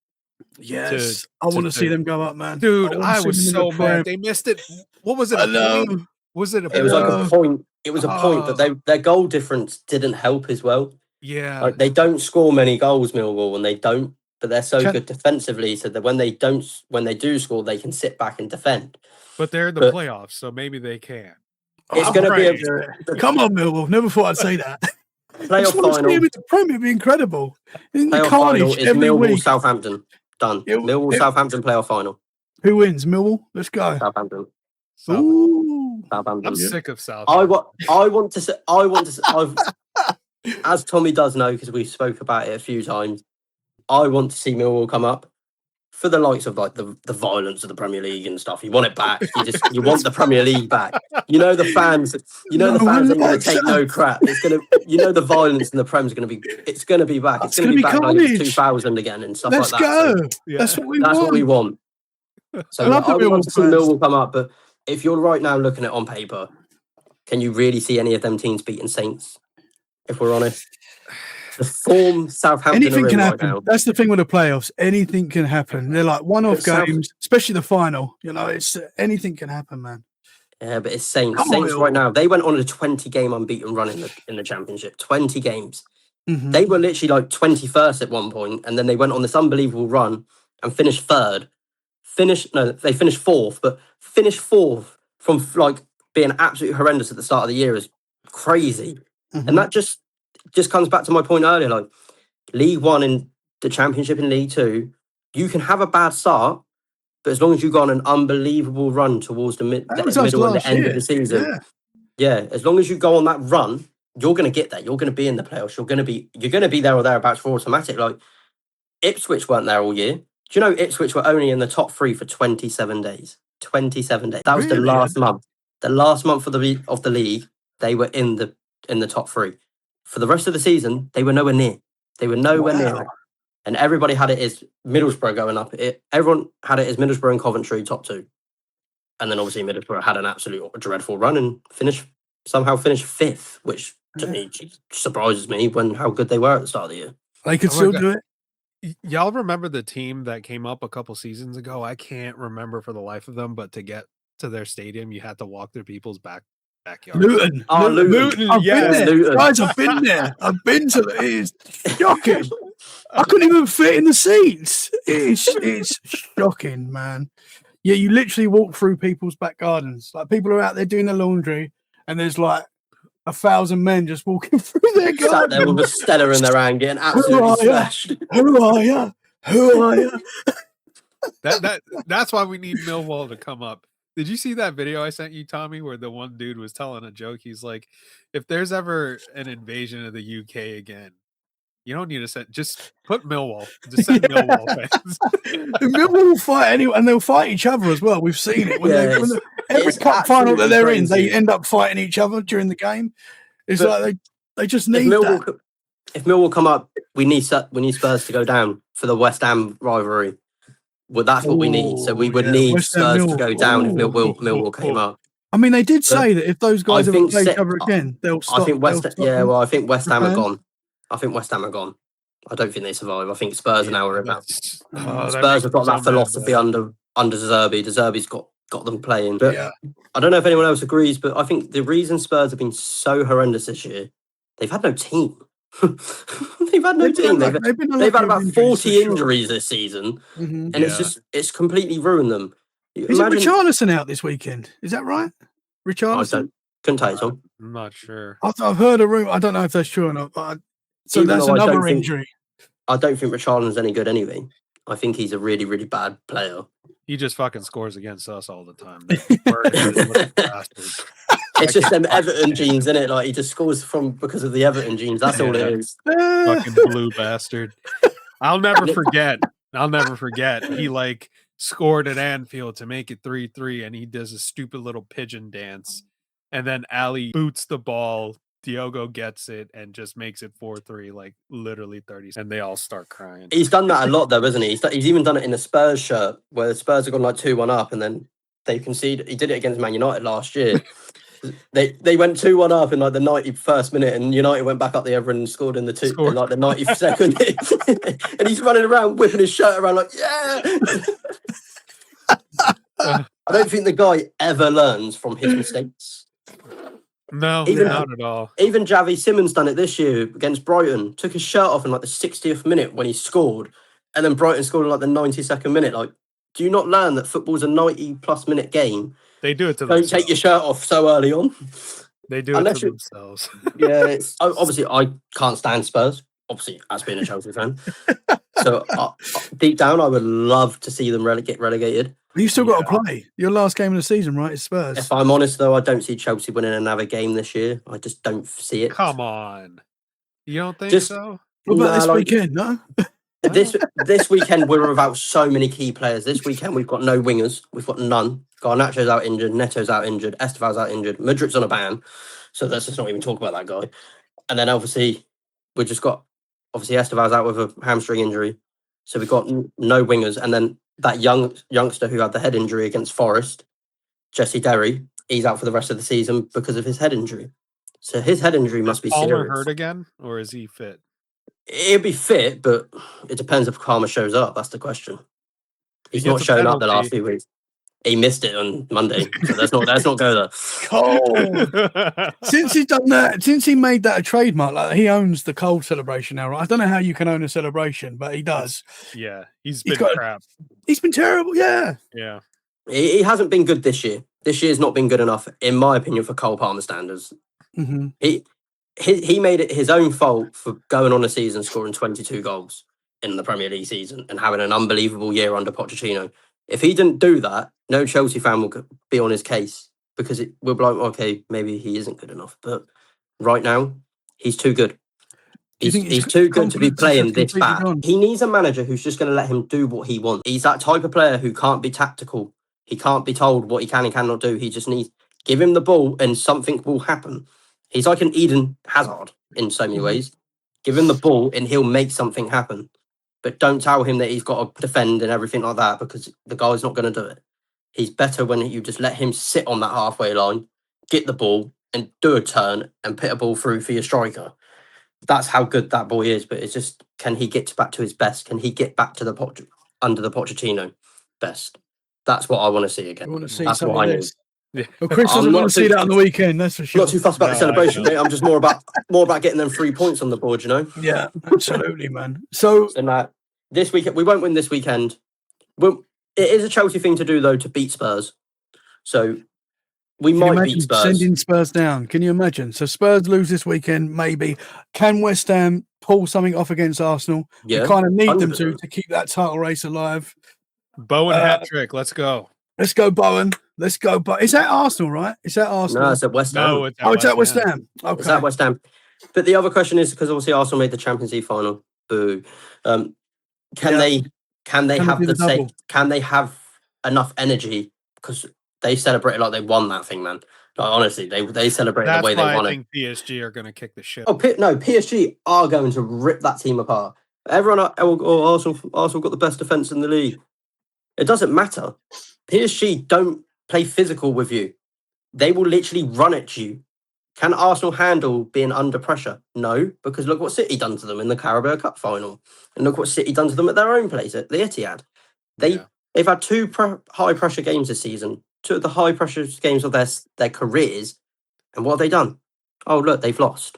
Yes, I want to see them go up, man. Dude, I was so mad. They missed it. What was it? I know. Was it? It was like a point. It was a point, but their goal difference didn't help as well. Yeah, like they don't score many goals, Millwall, and they don't. But they're so good defensively, so that when they do score, they can sit back and defend. But they're in the playoffs, so maybe they can. It's I'm going to be ready to do it. Come on, Millwall. Never thought I'd say that. I playoff just want to see final. him in the Premier. It'd be incredible. Isn't the Playoff final carnage is every Millwall week? Southampton. Done. Millwall Southampton playoff final. Who wins? Millwall. Let's go. Southampton. Ooh. Southampton. I'm sick of South. I want to say. As Tommy does know, because we spoke about it a few times. I want to see Millwall come up for the likes of like the violence of the Premier League and stuff. You want it back. You want the Premier League back. You know the fans. You know the fans ain't going to take no crap. It's going to. You know the violence in the Prem's going to be. It's going to be back. It's going to be back like 2000 again and stuff Let's like that. go. So That's what we that's want. what we want. So I love the I want to see Millwall Millwall come up, but if you're right now looking at it on paper, can you really see any of them teams beating Saints? If we're honest, the form Southampton Anything are can in happen. right now. That's the thing with the playoffs. Anything can happen. They're like one-off But games, especially the final. You know, it's anything can happen, man. Yeah, but it's Saints. Come on, Saints right Millwall. now. They went on a 20-game unbeaten run in the Championship. 20 games. Mhm. They were literally like 21st at one point, and then they went on this unbelievable run and finished third. They finished fourth, but finished fourth from like being absolutely horrendous at the start of the year is crazy. Mhm. And that just comes back to my point earlier. Like League One and the Championship in League Two, you can have a bad start, but as long as you go on an unbelievable run towards the That was us middle and the last end year. of the season, Yeah. as long as you go on that run, you're going to get there. You're going to be in the playoffs. You're going to be there or thereabouts for automatic. Like Ipswich weren't there all year. Do you know Ipswich were only in the top 3 for 27 days? 27 days. That was the Really? last month. The last month of the league, they were in the top 3. For the rest of the season, they were nowhere near. They were nowhere near it. And everybody had it as Middlesbrough going up. Everyone had it as Middlesbrough and Coventry top 2. And then obviously Middlesbrough had an absolute dreadful run and somehow finished 5th, which to me surprises me when how good they were at the start of the year. They could Oh my still God. do it. Y'all remember the team that came up a couple seasons ago? I can't remember for the life of them, but to get to their stadium, you had to walk through people's backyard. Luton. Oh, Luton. I've Yes, been there. Luton. Guys, I've been there. I've been to it. It's shocking. I couldn't even fit in the seats. It's shocking, man. Yeah, you literally walk through people's back gardens. Like people are out there doing their laundry, and there's like 1,000 men just walking through their Sat there garden. with a Stella in their hand, getting absolutely Who are ya? smashed. Who are you? Who are you? That's why we need Millwall to come up. Did you see that video I sent you, Tommy, where the one dude was telling a joke? He's like, if there's ever an invasion of the UK again, you don't need to send, just put Millwall. Just send Millwall fans. Millwall will fight anyone, and they'll fight each other as well. We've seen it. Every it's cup final that they're in, absolutely they end up fighting each other during the game. It's But like they just need that. If Millwall come up, we need Spurs to go down for the West Ham rivalry. Well, that's what we need. So we would need West Ham Spurs to go down if Millwall came up. I mean, they did say that if those guys ever think play each other again, they'll stop. I think West Ham are Japan. gone. I think West Ham are gone. I don't think they survive. I think Spurs now are about. Oh, Spurs have got that philosophy under Zerbi. The Zerbi's got them playing. But Yeah. I don't know if anyone else agrees, but I think the reason Spurs have been so horrendous this year, they've had no team. They've had no team. They've had about 40 injuries this season, and it's completely ruined them. Is it Richarlison out this weekend? Is that right? Richarlison? Couldn't tell you, Tom. I'm not sure. I've heard a rumor. I don't know if that's true or not. But Even that's though I another don't think- injury. I don't think Richarlison's any good anyway. I think he's a really, really bad player. He just fucking scores against us all the time. That bastard. It's just them Everton genes, isn't it? Like he just scores because of the Everton genes. That's all it is. Fucking blue bastard. I'll never forget. He like scored at Anfield to make it 3-3, and he does a stupid little pigeon dance, and then Ali boots the ball. Diogo gets it and just makes it 4-3, like literally 30, and they all start crying. He's done that a lot, though, hasn't he? He's even done it in the Spurs shirt, where the Spurs have gone like 2-1 up, and then they conceded. He did it against Man United last year. They went 2-1 up in like the 91st minute, and United went back up the other and scored in the 92nd. And he's running around whipping his shirt around like, yeah. I don't think the guy ever learns from his mistakes. No, not at all. Even Javi Simmons done it this year against Brighton. Took his shirt off in like the 60th minute when he scored, and then Brighton scored in like the 92nd minute. Like Do you not learn that football's a 90+ minute game? They do it to Don't themselves. take your shirt off so early on. They do it Unless to you- themselves. Yeah, it's obviously I can't stand Spurs. Obviously, as being a Chelsea fan, so deep down, I would love to see them get relegated. You still got to play. Your last game of the season, right? Is Spurs. If I'm honest, though, I don't see Chelsea winning another game this year. I just don't see it. Come on. You don't think Just- so? What about Nah, this like- weekend? No. This weekend we're without so many key players. This weekend we've got no wingers. We've got none. Garnacho's out injured. Neto's out injured. Esteval's out injured. Madrid's on a ban. So let's just not even talk about that guy. And then obviously we just got Esteval's out with a hamstring injury. So we've got no wingers. And then that youngster who had the head injury against Forest, Jesse Derry, he's out for the rest of the season because of his head injury. So his head injury must be Palmer serious. hurt again, or is he fit? He'll be fit, but it depends if Palmer shows up. That's the question. He's not gets a shown up the last penalty. few weeks. He missed it on Monday, so let's not go there. Cold. Since he's done that, since he made that a trademark, like he owns the cold celebration now, right? I don't know how you can own a celebration, but he does. Yeah, he's He's been got- crap. He's been terrible. Yeah. Yeah. He hasn't been good this year. This year's not been good enough, in my opinion, for Cole Palmer standards. Mm-hmm. He made it his own fault for going on a season scoring 22 goals in the Premier League season and having an unbelievable year under Pochettino. If he didn't do that, no Chelsea fan will be on his case because we'll be like, okay, maybe he isn't good enough. But right now, he's too good. Do you think He's his too good to be confidence is playing just this completely bad. gone? He needs a manager who's just going to let him do what he wants. He's that type of player who can't be tactical. He can't be told what he can and cannot do. He just needs give him the ball and something will happen. He's like an Eden Hazard in so many Mhm. ways. Give him the ball and he'll make something happen. But don't tell him that he's got to defend and everything like that because the guy's not going to do it. He's better when you just let him sit on that halfway line, get the ball and do a turn and put a ball through for your striker. That's how good that boy is. But it's just, can he get back to his best? Can he get back to the under the Pochettino best? That's what I want to see again. You want to see That's some what of I need. this? Yeah. Well, Chris I'm doesn't not want to see too that on the weekend. That's for I'm sure. not too fussed about the No, I celebration, know. mate. I'm just more about getting them 3 points on the board, you know. Yeah, absolutely, man. So So this weekend we won't win this weekend. It is a Chelsea thing to do though to beat Spurs. So we can you might imagine beat Spurs. sending Spurs down? Can you imagine? So Spurs lose this weekend, maybe. Can West Ham pull something off against Arsenal? Yeah, We kind of need them 100%. to keep that title race alive. Bowen hat trick. Let's go. Let's go, Bowen. Let's go, Bowen. Is that Arsenal, right? Is that Arsenal? No, it's at West Ham. No, it's at West Ham. Okay. It's at West Ham. But the other question is because obviously Arsenal made the Champions League final. Boo. Can Yeah. they Can they have do the the same? double? Can they have enough energy? Because they celebrated like they won that thing, man. Like, honestly, they celebrated That's the way they why won I it. think PSG are going to kick the shit. Oh no, PSG are going to rip that team apart. Everyone, Arsenal got the best defense in the league. It doesn't matter. PSG don't play physical with you. They will literally run at you. Can Arsenal handle being under pressure? No, because look what City done to them in the Carabao Cup final, and look what City done to them at their own place at the Etihad. They've had two high pressure games this season, two of the high pressure games of their careers, and what have they done? Oh look, they've lost.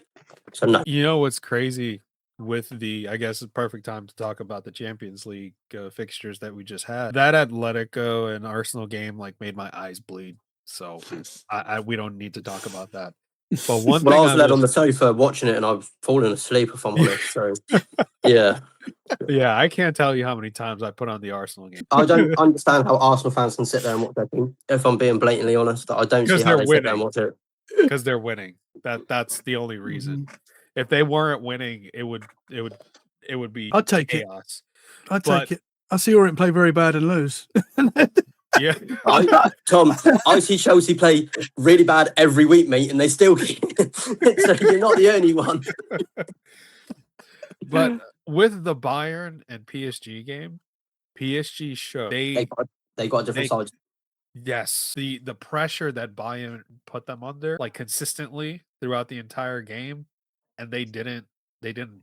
So no. You know what's crazy with I guess the perfect time to talk about the Champions League fixtures that we just had. That Atletico and Arsenal game made my eyes bleed. So we don't need to talk about that. But one thing I was led on the sofa watching it, and I've fallen asleep. If I'm honest, so yeah. Yeah, I can't tell you how many times I put on the Arsenal game. I don't understand how Arsenal fans can sit there and watch their team. If I'm being blatantly honest, I don't see how they sit there and watch it. Because they're winning. That's the only reason. If they weren't winning, it would be I'd take chaos. I'd take it. I see Orient play very bad and lose. Yeah. Tom, I see Chelsea play really bad every week, mate, and they still so you're not the only one. But with the Bayern and PSG game, PSG showed They got a different side. Yes, the pressure that Bayern put them under, consistently throughout the entire game, and they didn't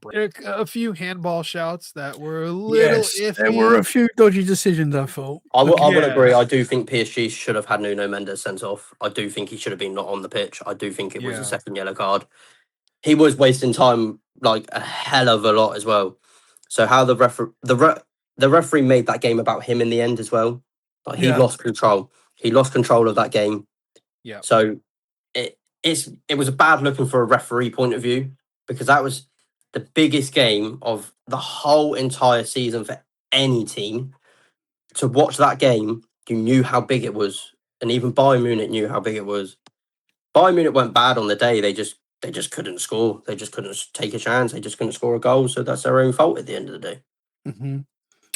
break. A few handball shouts that were a little iffy. There were a few dodgy decisions, I thought. I would agree. I do think PSG should have had Nuno Mendes sent off. I do think he should have been not on the pitch. I do think it was a second yellow card. He was wasting time a hell of a lot as well. So how the the referee made that game about him in the end as well. Like, he lost control. He lost control of that game. Yeah. So it was a bad looking for a referee point of view, because that was the biggest game of the whole entire season for any team. To watch that game, you knew how big it was, and even Bayern Munich knew how big it was. Bayern Munich went bad on the day. They just couldn't score. They just couldn't take a chance. They just couldn't score a goal. So that's their own fault at the end of the day. Mm-hmm.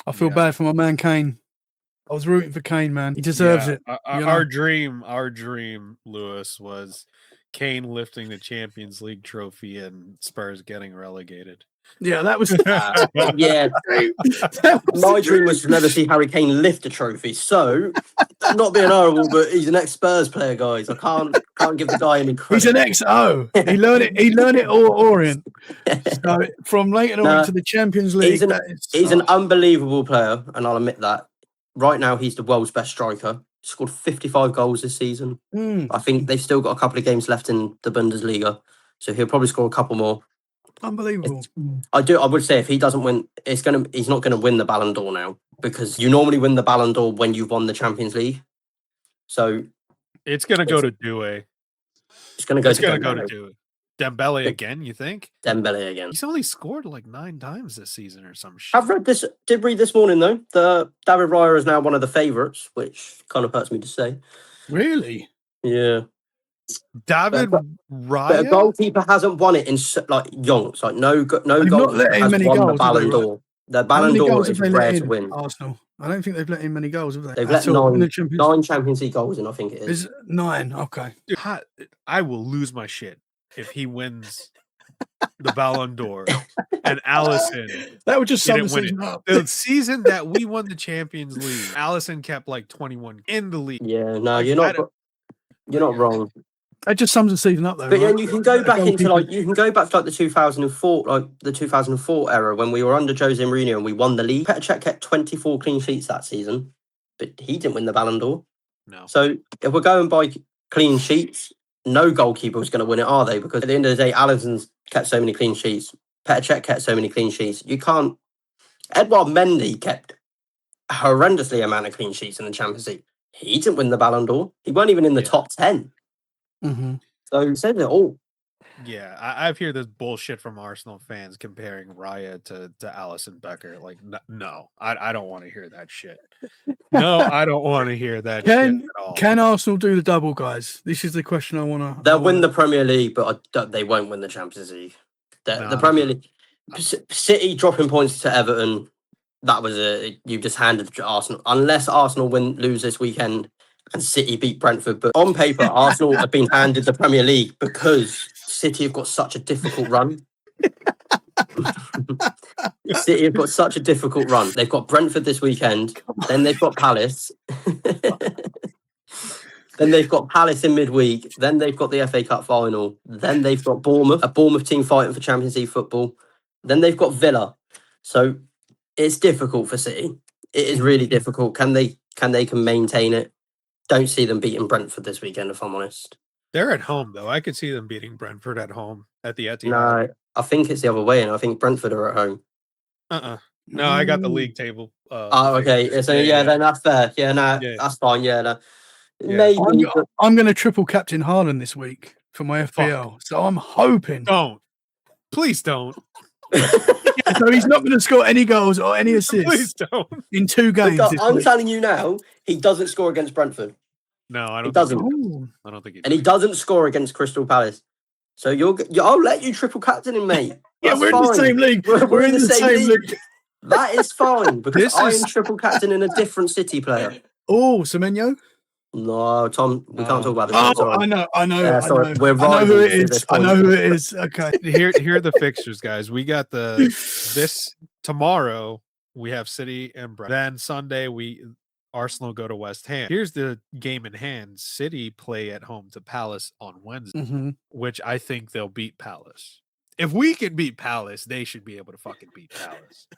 I feel bad for my man Kane. I was rooting for Kane, man. He deserves it. Our dream, Lewis, was Kane lifting the Champions League trophy and Spurs getting relegated. Yeah, that was. Yeah, my dream was to never see Harry Kane lift a trophy. So, not being horrible, but he's an ex-Spurs player, guys. I can't give the guy any credit. He's an ex-O. He learned it. He learned it all Orient. So from Leighton Orient to the Champions League. He's an unbelievable player, and I'll admit that. Right now, he's the world's best striker. He scored 55 goals this season. I think they've still got a couple of games left in the Bundesliga, so he'll probably score a couple more. Unbelievable. I would say if he doesn't win, he's not going to win the Balon d'Or now, because you normally win the Balon d'Or when you've won the Champions League. So it's going to go to Doué. It's going to go to Doué. Dembele again, you think? Dembele again. He's only scored like 9 times this season or some shit. I've read this morning though. The David Raya is now one of the favourites, which kind of hurts me to say. Really? Yeah. David Raya? But a goalkeeper hasn't won it in like yonks. Like no goalkeeper has won the Balon d'Or. The Balon d'Or is rare to win. Arsenal. I don't think they've let in many goals, have they? They've let 9 Champions League goals in, I think it is. Is 9? Okay. Dude, I will lose my shit if he wins the Balon d'Or and Alisson. That would just sum the season up. The season that we won the Champions League, Alisson kept like 21 in the league. Yeah, no, you're not wrong. That just sums the season up, though. But then you can go back into the 2004 era when we were under Jose Mourinho and we won the league. Petr Cech kept 24 clean sheets that season, but he didn't win the Balon d'Or. No. So if we're going by clean sheets, no goalkeeper is going to win it, are they? Because at the end of the day, Alisson's kept so many clean sheets. Petr Cech kept so many clean sheets. You can't. Edouard Mendy kept a horrendously amount of clean sheets in the Champions League. He didn't win the Balon d'Or. He weren't even in the top 10. Mm-hmm. So he said it all. Yeah, I've heard this bullshit from Arsenal fans comparing Raya to Alisson Becker. Like, no, I don't want to hear that shit. No, I don't want to hear that shit at all. Can Arsenal do the double, guys? This is the question I want to... They'll win the Premier League, but they won't win the Champions League. The Premier League... City dropping points to Everton, that was you just handed to Arsenal. Unless Arsenal lose this weekend and City beat Brentford. But on paper, Arsenal have been handed the Premier League because City have got such a difficult run. City have got such a difficult run. They've got Brentford this weekend. Then they've got Palace. Then they've got Palace in midweek. Then they've got the FA Cup final. Then they've got Bournemouth, a Bournemouth team fighting for Champions League football. Then they've got Villa. So it's difficult for City. It is really difficult. Can they maintain it? Don't see them beating Brentford this weekend, if I'm honest. They're at home, though. I could see them beating Brentford at home at the Etihad. No, I think it's the other way, and I think Brentford are at home. No, I got the league table. Okay. So then that's fair. Yeah, that's fine. Yeah, no. Yeah. Maybe. I'm going to triple captain Haaland this week for my FPL. So I'm hoping. Don't. Please don't. So he's not going to score any goals or any assists. Please don't. In 2 games. I'm telling you now, he doesn't score against Brentford. No, I don't. He doesn't. I don't think he does. And he doesn't score against Crystal Palace. So I'll let you triple captain him, mate. Yeah, we're in the same league. We're in the same league. That is fine because I am triple captain in a different City player. Oh, Semenyo? No, Tom, we can't talk about this. Oh, I know. Sorry. I know who it is. I know who it is. Okay. Here are the fixtures, guys. We got this tomorrow. We have City and Brentford. Then Sunday Arsenal go to West Ham. Here's the game in hand. City play at home to Palace on Wednesday, which I think they'll beat Palace. If we can beat Palace, they should be able to fucking beat Palace.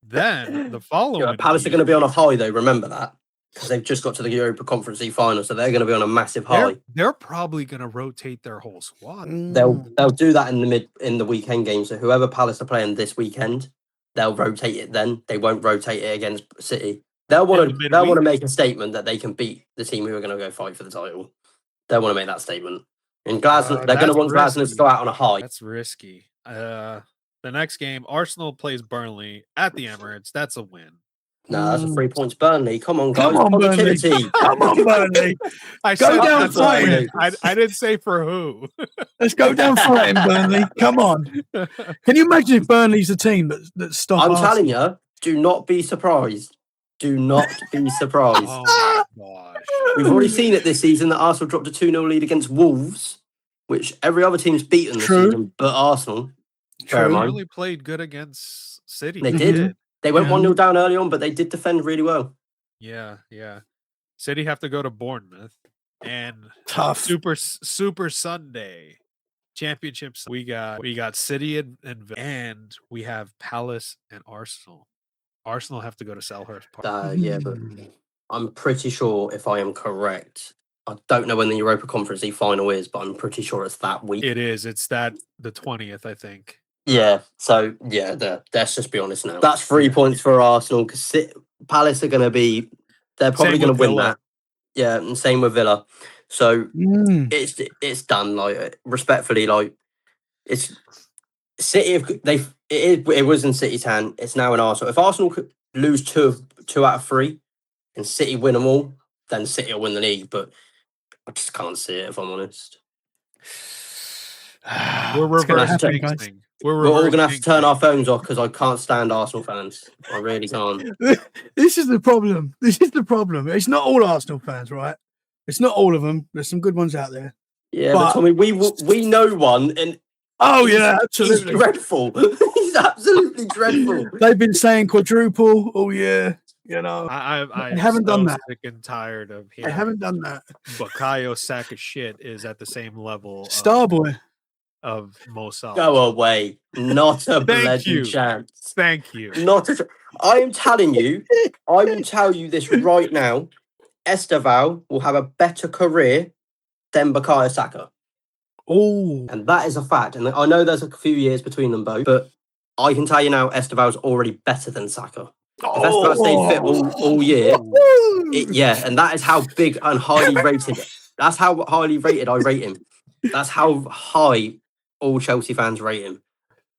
Then the following Palace are going to be on a high, though. Remember that. Because they've just got to the Europa Conference League final, so they're going to be on a massive high. They're probably going to rotate their whole squad. They'll do that in the weekend game. So whoever Palace are playing this weekend, they'll rotate it then. They won't rotate it against City. They'll want the to midweek? make a statement that they can beat the team who are going to go fight for the title. They'll want to make that statement. And Glasgow, they're going to want Glasgow to go out on a high. That's risky. The next game, Arsenal plays Burnley at the Emirates. That's a win. No, that's a 3 points. Burnley, come on, guys. Come on, Positivity. Burnley. Come on, Burnley. I Go said down that's a win. fighting. I didn't say for who. Let's go down fighting, Burnley. Come on. Can you imagine if Burnley's the team that stopped I'm Arsenal? telling you, do not be surprised. Do not be surprised. Oh my gosh. We've already seen it this season that Arsenal dropped a 2-0 lead against Wolves, which every other team's beaten this True. season, but Arsenal. Bear in True. mind. Really played good against City. They did. They went Yeah. 1-0 down early on, but they did defend really well. Yeah. City have to go to Bournemouth and Tough. Super Sunday championships. We got City and we have Palace and Arsenal. Arsenal have to go to Selhurst Park. Yeah, but I'm pretty sure, if I am correct, I don't know when the Europa Conference League final is, but I'm pretty sure it's that week. It is. It's the 20th, I think. Yeah, so yeah, let's just be honest now. That's 3 points for Arsenal because Palace are going to be. They're probably Same going with to win Villa. that. Yeah, and same with Villa. So it's done. Like respectfully, like it's City. It was in City's hand. It's now in Arsenal. If Arsenal could lose two out of 3, and City win them all, then City will win the league. But I just can't see it, if I'm honest. We're It's gonna happen, reversing guys. thing. We're all going to have to turn our phones off because I can't stand Arsenal fans. I really can't. This is the problem. It's not all Arsenal fans, right? It's not all of them. There's some good ones out there. Yeah, But- but Tommy, we know one, and Oh he's- yeah, he's absolutely. dreadful. He's absolutely dreadful. They've been saying quadruple all year. You know, I They haven't done that. Sick and tired of they hearing haven't done that. Bukayo sack of shit is at the same level Starboy. of Mo Salah. Go away. Not a Thank bloody you. chance. Thank you. I am telling you, I will tell you this right now. Esteval will have a better career than Bukayo Saka. Oh, And that is a fact. And I know there's a few years between them both, but I can tell you now, Esteval's already better than Saka. If Esteval stayed fit all year, yeah, and that is how big and highly rated. That's how highly rated I rate him. That's how high all Chelsea fans rate him.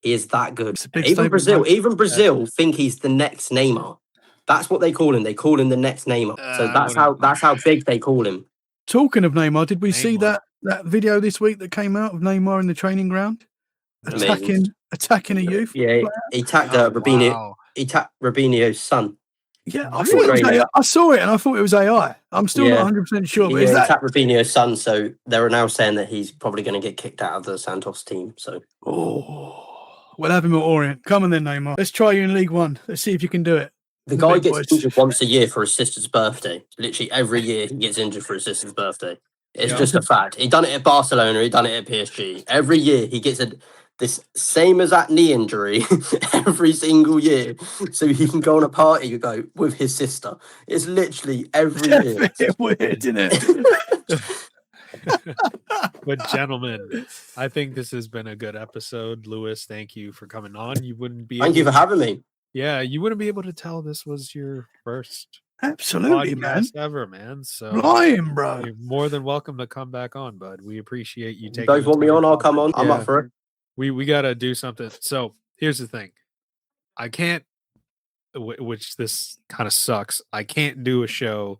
He is that good. It's a big Even statement, Brazil think he's the next Neymar. That's what they call him. They call him the next Neymar. So that's how big they call him. Talking of Neymar, did we see Neymar. that video this week that came out of Neymar in the training ground Amazing. attacking a youth? Yeah, he tagged Robinho. Wow. He tagged Robinho's son. Yeah, I Really? thought it was AI. I saw it and I thought it was AI. I'm still Yeah. not 100% sure. But He is that? tagged Robinho's son, so they're now saying that he's probably going to get kicked out of the Santos team. So Oh, we'll have him at Orient. Come on then, Neymar. Let's try you in League One. Let's see if you can do it. the The guy big gets boys. injured once a year for his sister's birthday. Literally every year he gets injured for his sister's birthday. It's Yeah. just a fact. He done it at Barcelona. He done it at PSG. Every year he gets this same as that knee injury every single year, so he can go on a party with his sister. It's literally every year. It's a bit weird, isn't it? But gentlemen, I think this has been a good episode. Lewis, thank you for coming on. You wouldn't be Thank you for having me. Yeah, you wouldn't be able to tell this was your first Absolutely, man. podcast ever, man. So Lying, bro. you're more than welcome to come back on, bud. We appreciate you You taking guys the want me time on? to I'll talk come with on. us. I'm Yeah. up for it. We gotta do something. So here's the thing. I can't which this kind of sucks. I can't do a show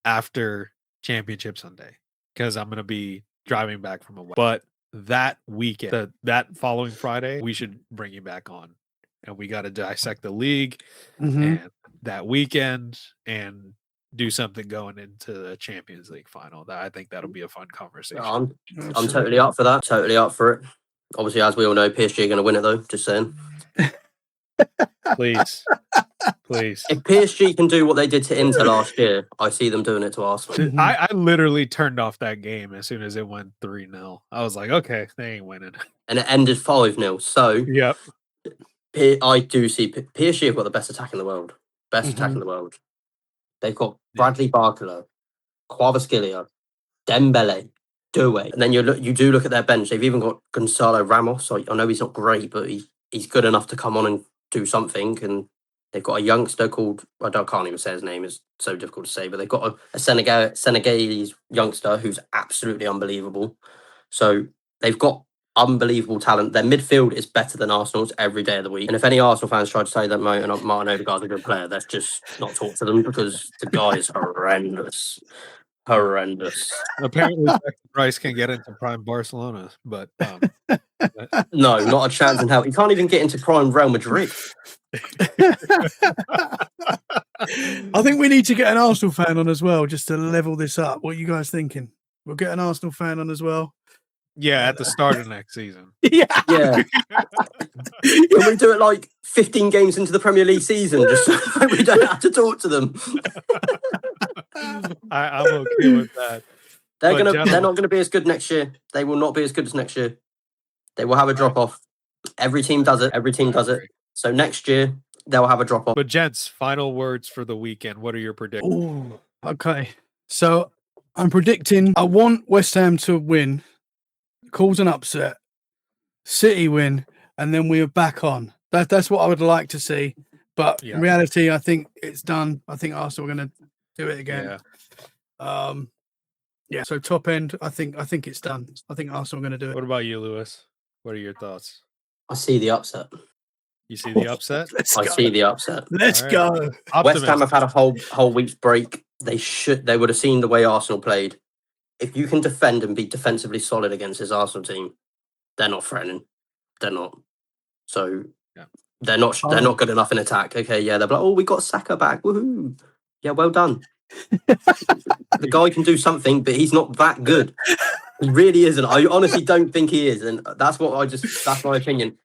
after Championship Sunday because I'm gonna be driving back from away. But that weekend, that following Friday, we should bring you back on. And we gotta dissect the league Mhm. and that weekend and do something going into the Champions League final. That I think that'll be a fun conversation. I'm Absolutely. totally up for that. Totally up for it. Obviously, as we all know, PSG are going to win it though. Just saying. Please. Please. If PSG can do what they did to Inter last year, I see them doing it to Arsenal. Mhm. I literally turned off that game as soon as it went 3-0. I was like, okay, they ain't winning. And it ended 5-0. So Yep. I do see PSG have got the best attack in the world. Best attack in the world. They've got Bradley Barcola, Kvaratskhelia, Dembele, Doué. And then you do look at their bench. They've even got Gonzalo Ramos. I know he's not great, but he's good enough to come on and do something. And they've got a youngster called, I can't even say his name, it's so difficult to say, but they've got a Senegalese youngster who's absolutely unbelievable. So they've got unbelievable talent. Their midfield is better than Arsenal's every day of the week. And if any Arsenal fans try to say that Martin Odegaard's a good player, let's just not talk to them, because the guy is horrendous. Horrendous. Apparently, Declan Rice can get into prime Barcelona, but No, not a chance in hell. He can't even get into prime Real Madrid. I think we need to get an Arsenal fan on as well, just to level this up. What are you guys thinking? We'll get an Arsenal fan on as well. yeah, at the start of next season. Yeah. Yeah. Can we do it like 15 games into the Premier League season, just so we don't have to talk to them? I'm okay with that. They're But not gonna be as good next year. They will not be as good as next year. They will have a drop off. Every team does it. Every team does it. So next year they'll have a drop off. But gents, final words for the weekend. What are your predictions? Ooh, okay. So I'm predicting I want West Ham to win, cause an upset, City win, and then we are back on. That's what I would like to see. But in reality, I think it's done. I think Arsenal are going to do it again. Yeah. So top end, I think it's done. I think Arsenal are going to do it. What about you, Lewis? What are your thoughts? I see the upset. You see the upset? I see the upset. Let's go. West Ham have had a whole week's break. They would have seen the way Arsenal played. If you can defend and be defensively solid against this Arsenal team, they're not threatening. They're not. So they're not good enough in attack. Okay, yeah, they're like, oh, we got Saka back. Woohoo. Yeah, well done. The guy can do something, but he's not that good. He really isn't. I honestly don't think he is, and that's my opinion.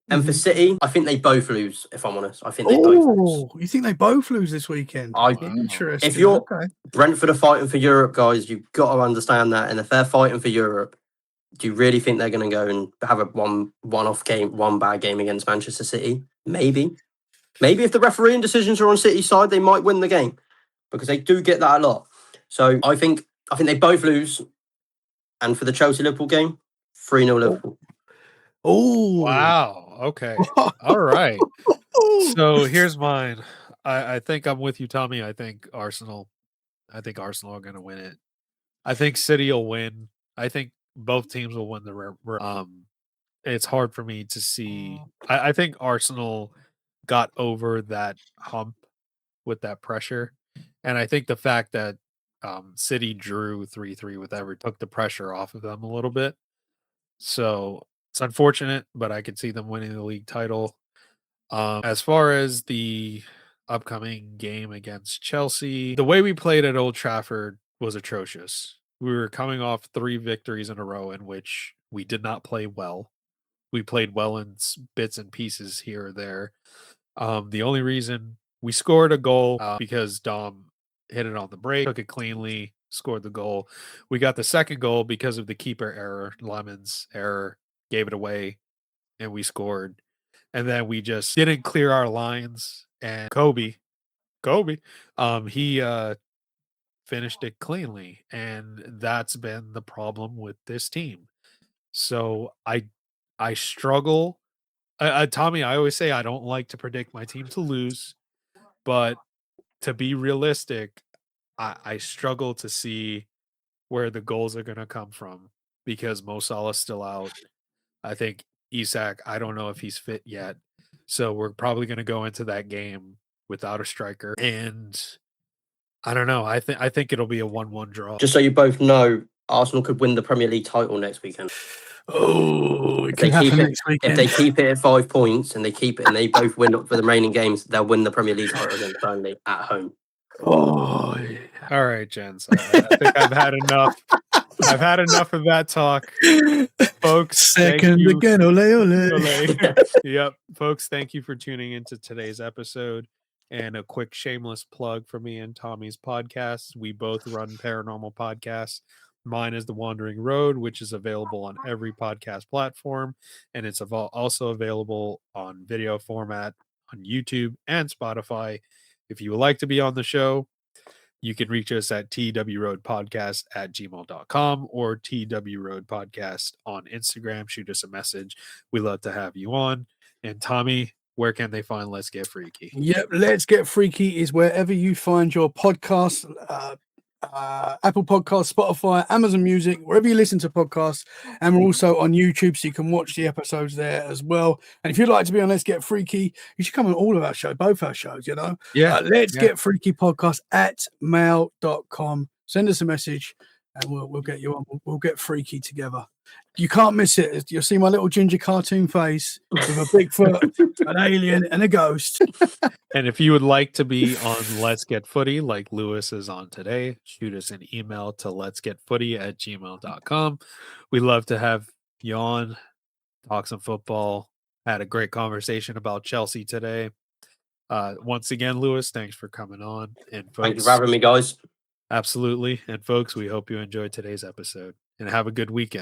And for City, I think they both lose, if I'm honest. I think they both lose. You think they both lose this weekend? Interesting. If you're Brentford are fighting for Europe, guys, you've got to understand that. And if they're fighting for Europe, do you really think they're going to go and have a one-off game, one bad game against Manchester City? Maybe. Maybe if the refereeing decisions are on City's side, they might win the game, because they do get that a lot. So I think they both lose. And for the Chelsea-Liverpool game, 3-0 Liverpool. Oh, wow. Okay. All right. So here's mine. I think I'm with you, Tommy. I think Arsenal are going to win it. I think City will win. I think both teams will win the it's hard for me to see. I think Arsenal got over that hump with that pressure. And I think the fact that City drew 3-3 with Everton took the pressure off of them a little bit. So it's unfortunate, but I could see them winning the league title. As far as the upcoming game against Chelsea, the way we played at Old Trafford was atrocious. We were coming off 3 victories in a row in which we did not play well. We played well in bits and pieces here or there. The only reason we scored a goal because Dom hit it on the break, took it cleanly, scored the goal. We got the second goal because of the keeper error, Lemon's error, gave it away, and we scored. And then we just didn't clear our lines. And Kobe, he finished it cleanly. And that's been the problem with this team. So I struggle. Tommy, I always say I don't like to predict my team to lose, but to be realistic, I struggle to see where the goals are going to come from, because Mo Salah's still out. I think Isak, I don't know if he's fit yet. So we're probably going to go into that game without a striker. And I don't know. I think it'll be a 1-1 draw. Just so you both know, Arsenal could win the Premier League title next weekend. Oh, it can happen next weekend. If they keep it at 5 points and they both win for the remaining games, they'll win the Premier League title against Burnley at home. Oh, yeah. All right, gents. I think I've had enough. I've had enough of that talk, folks. Second again, ole ole. Yep, folks. Thank you for tuning into today's episode. And a quick shameless plug for me and Tommy's podcast. We both run paranormal podcasts. Mine is The Wandering Road, which is available on every podcast platform, and it's also available on video format on YouTube and Spotify. If you would like to be on the show, you can reach us at twroadpodcast@gmail.com or twroadpodcast on Instagram. Shoot us a message. We love to have you on. And Tommy, where can they find Let's Get Freaky? Yep, Let's Get Freaky is wherever you find your podcasts, Apple Podcasts, Spotify, Amazon Music, wherever you listen to podcasts. And we're also on YouTube, so you can watch the episodes there as well. And if you'd like to be on Let's Get Freaky, you should come on all of our shows, both our shows, Yeah. Let's Get Freaky podcast at mail.com. Send us a message and we'll get you on. We'll get freaky together. You can't miss it. You'll see my little ginger cartoon face with a Bigfoot, an alien, and a ghost. And if you would like to be on Let's Get Footy, like Lewis is on today, shoot us an email to letsgetfooty@gmail.com. We'd love to have you on, talk some football. Had a great conversation about Chelsea today. Once again, Lewis, thanks for coming on. And folks, Thank you for having me, guys. Absolutely. And folks, we hope you enjoyed today's episode and have a good weekend.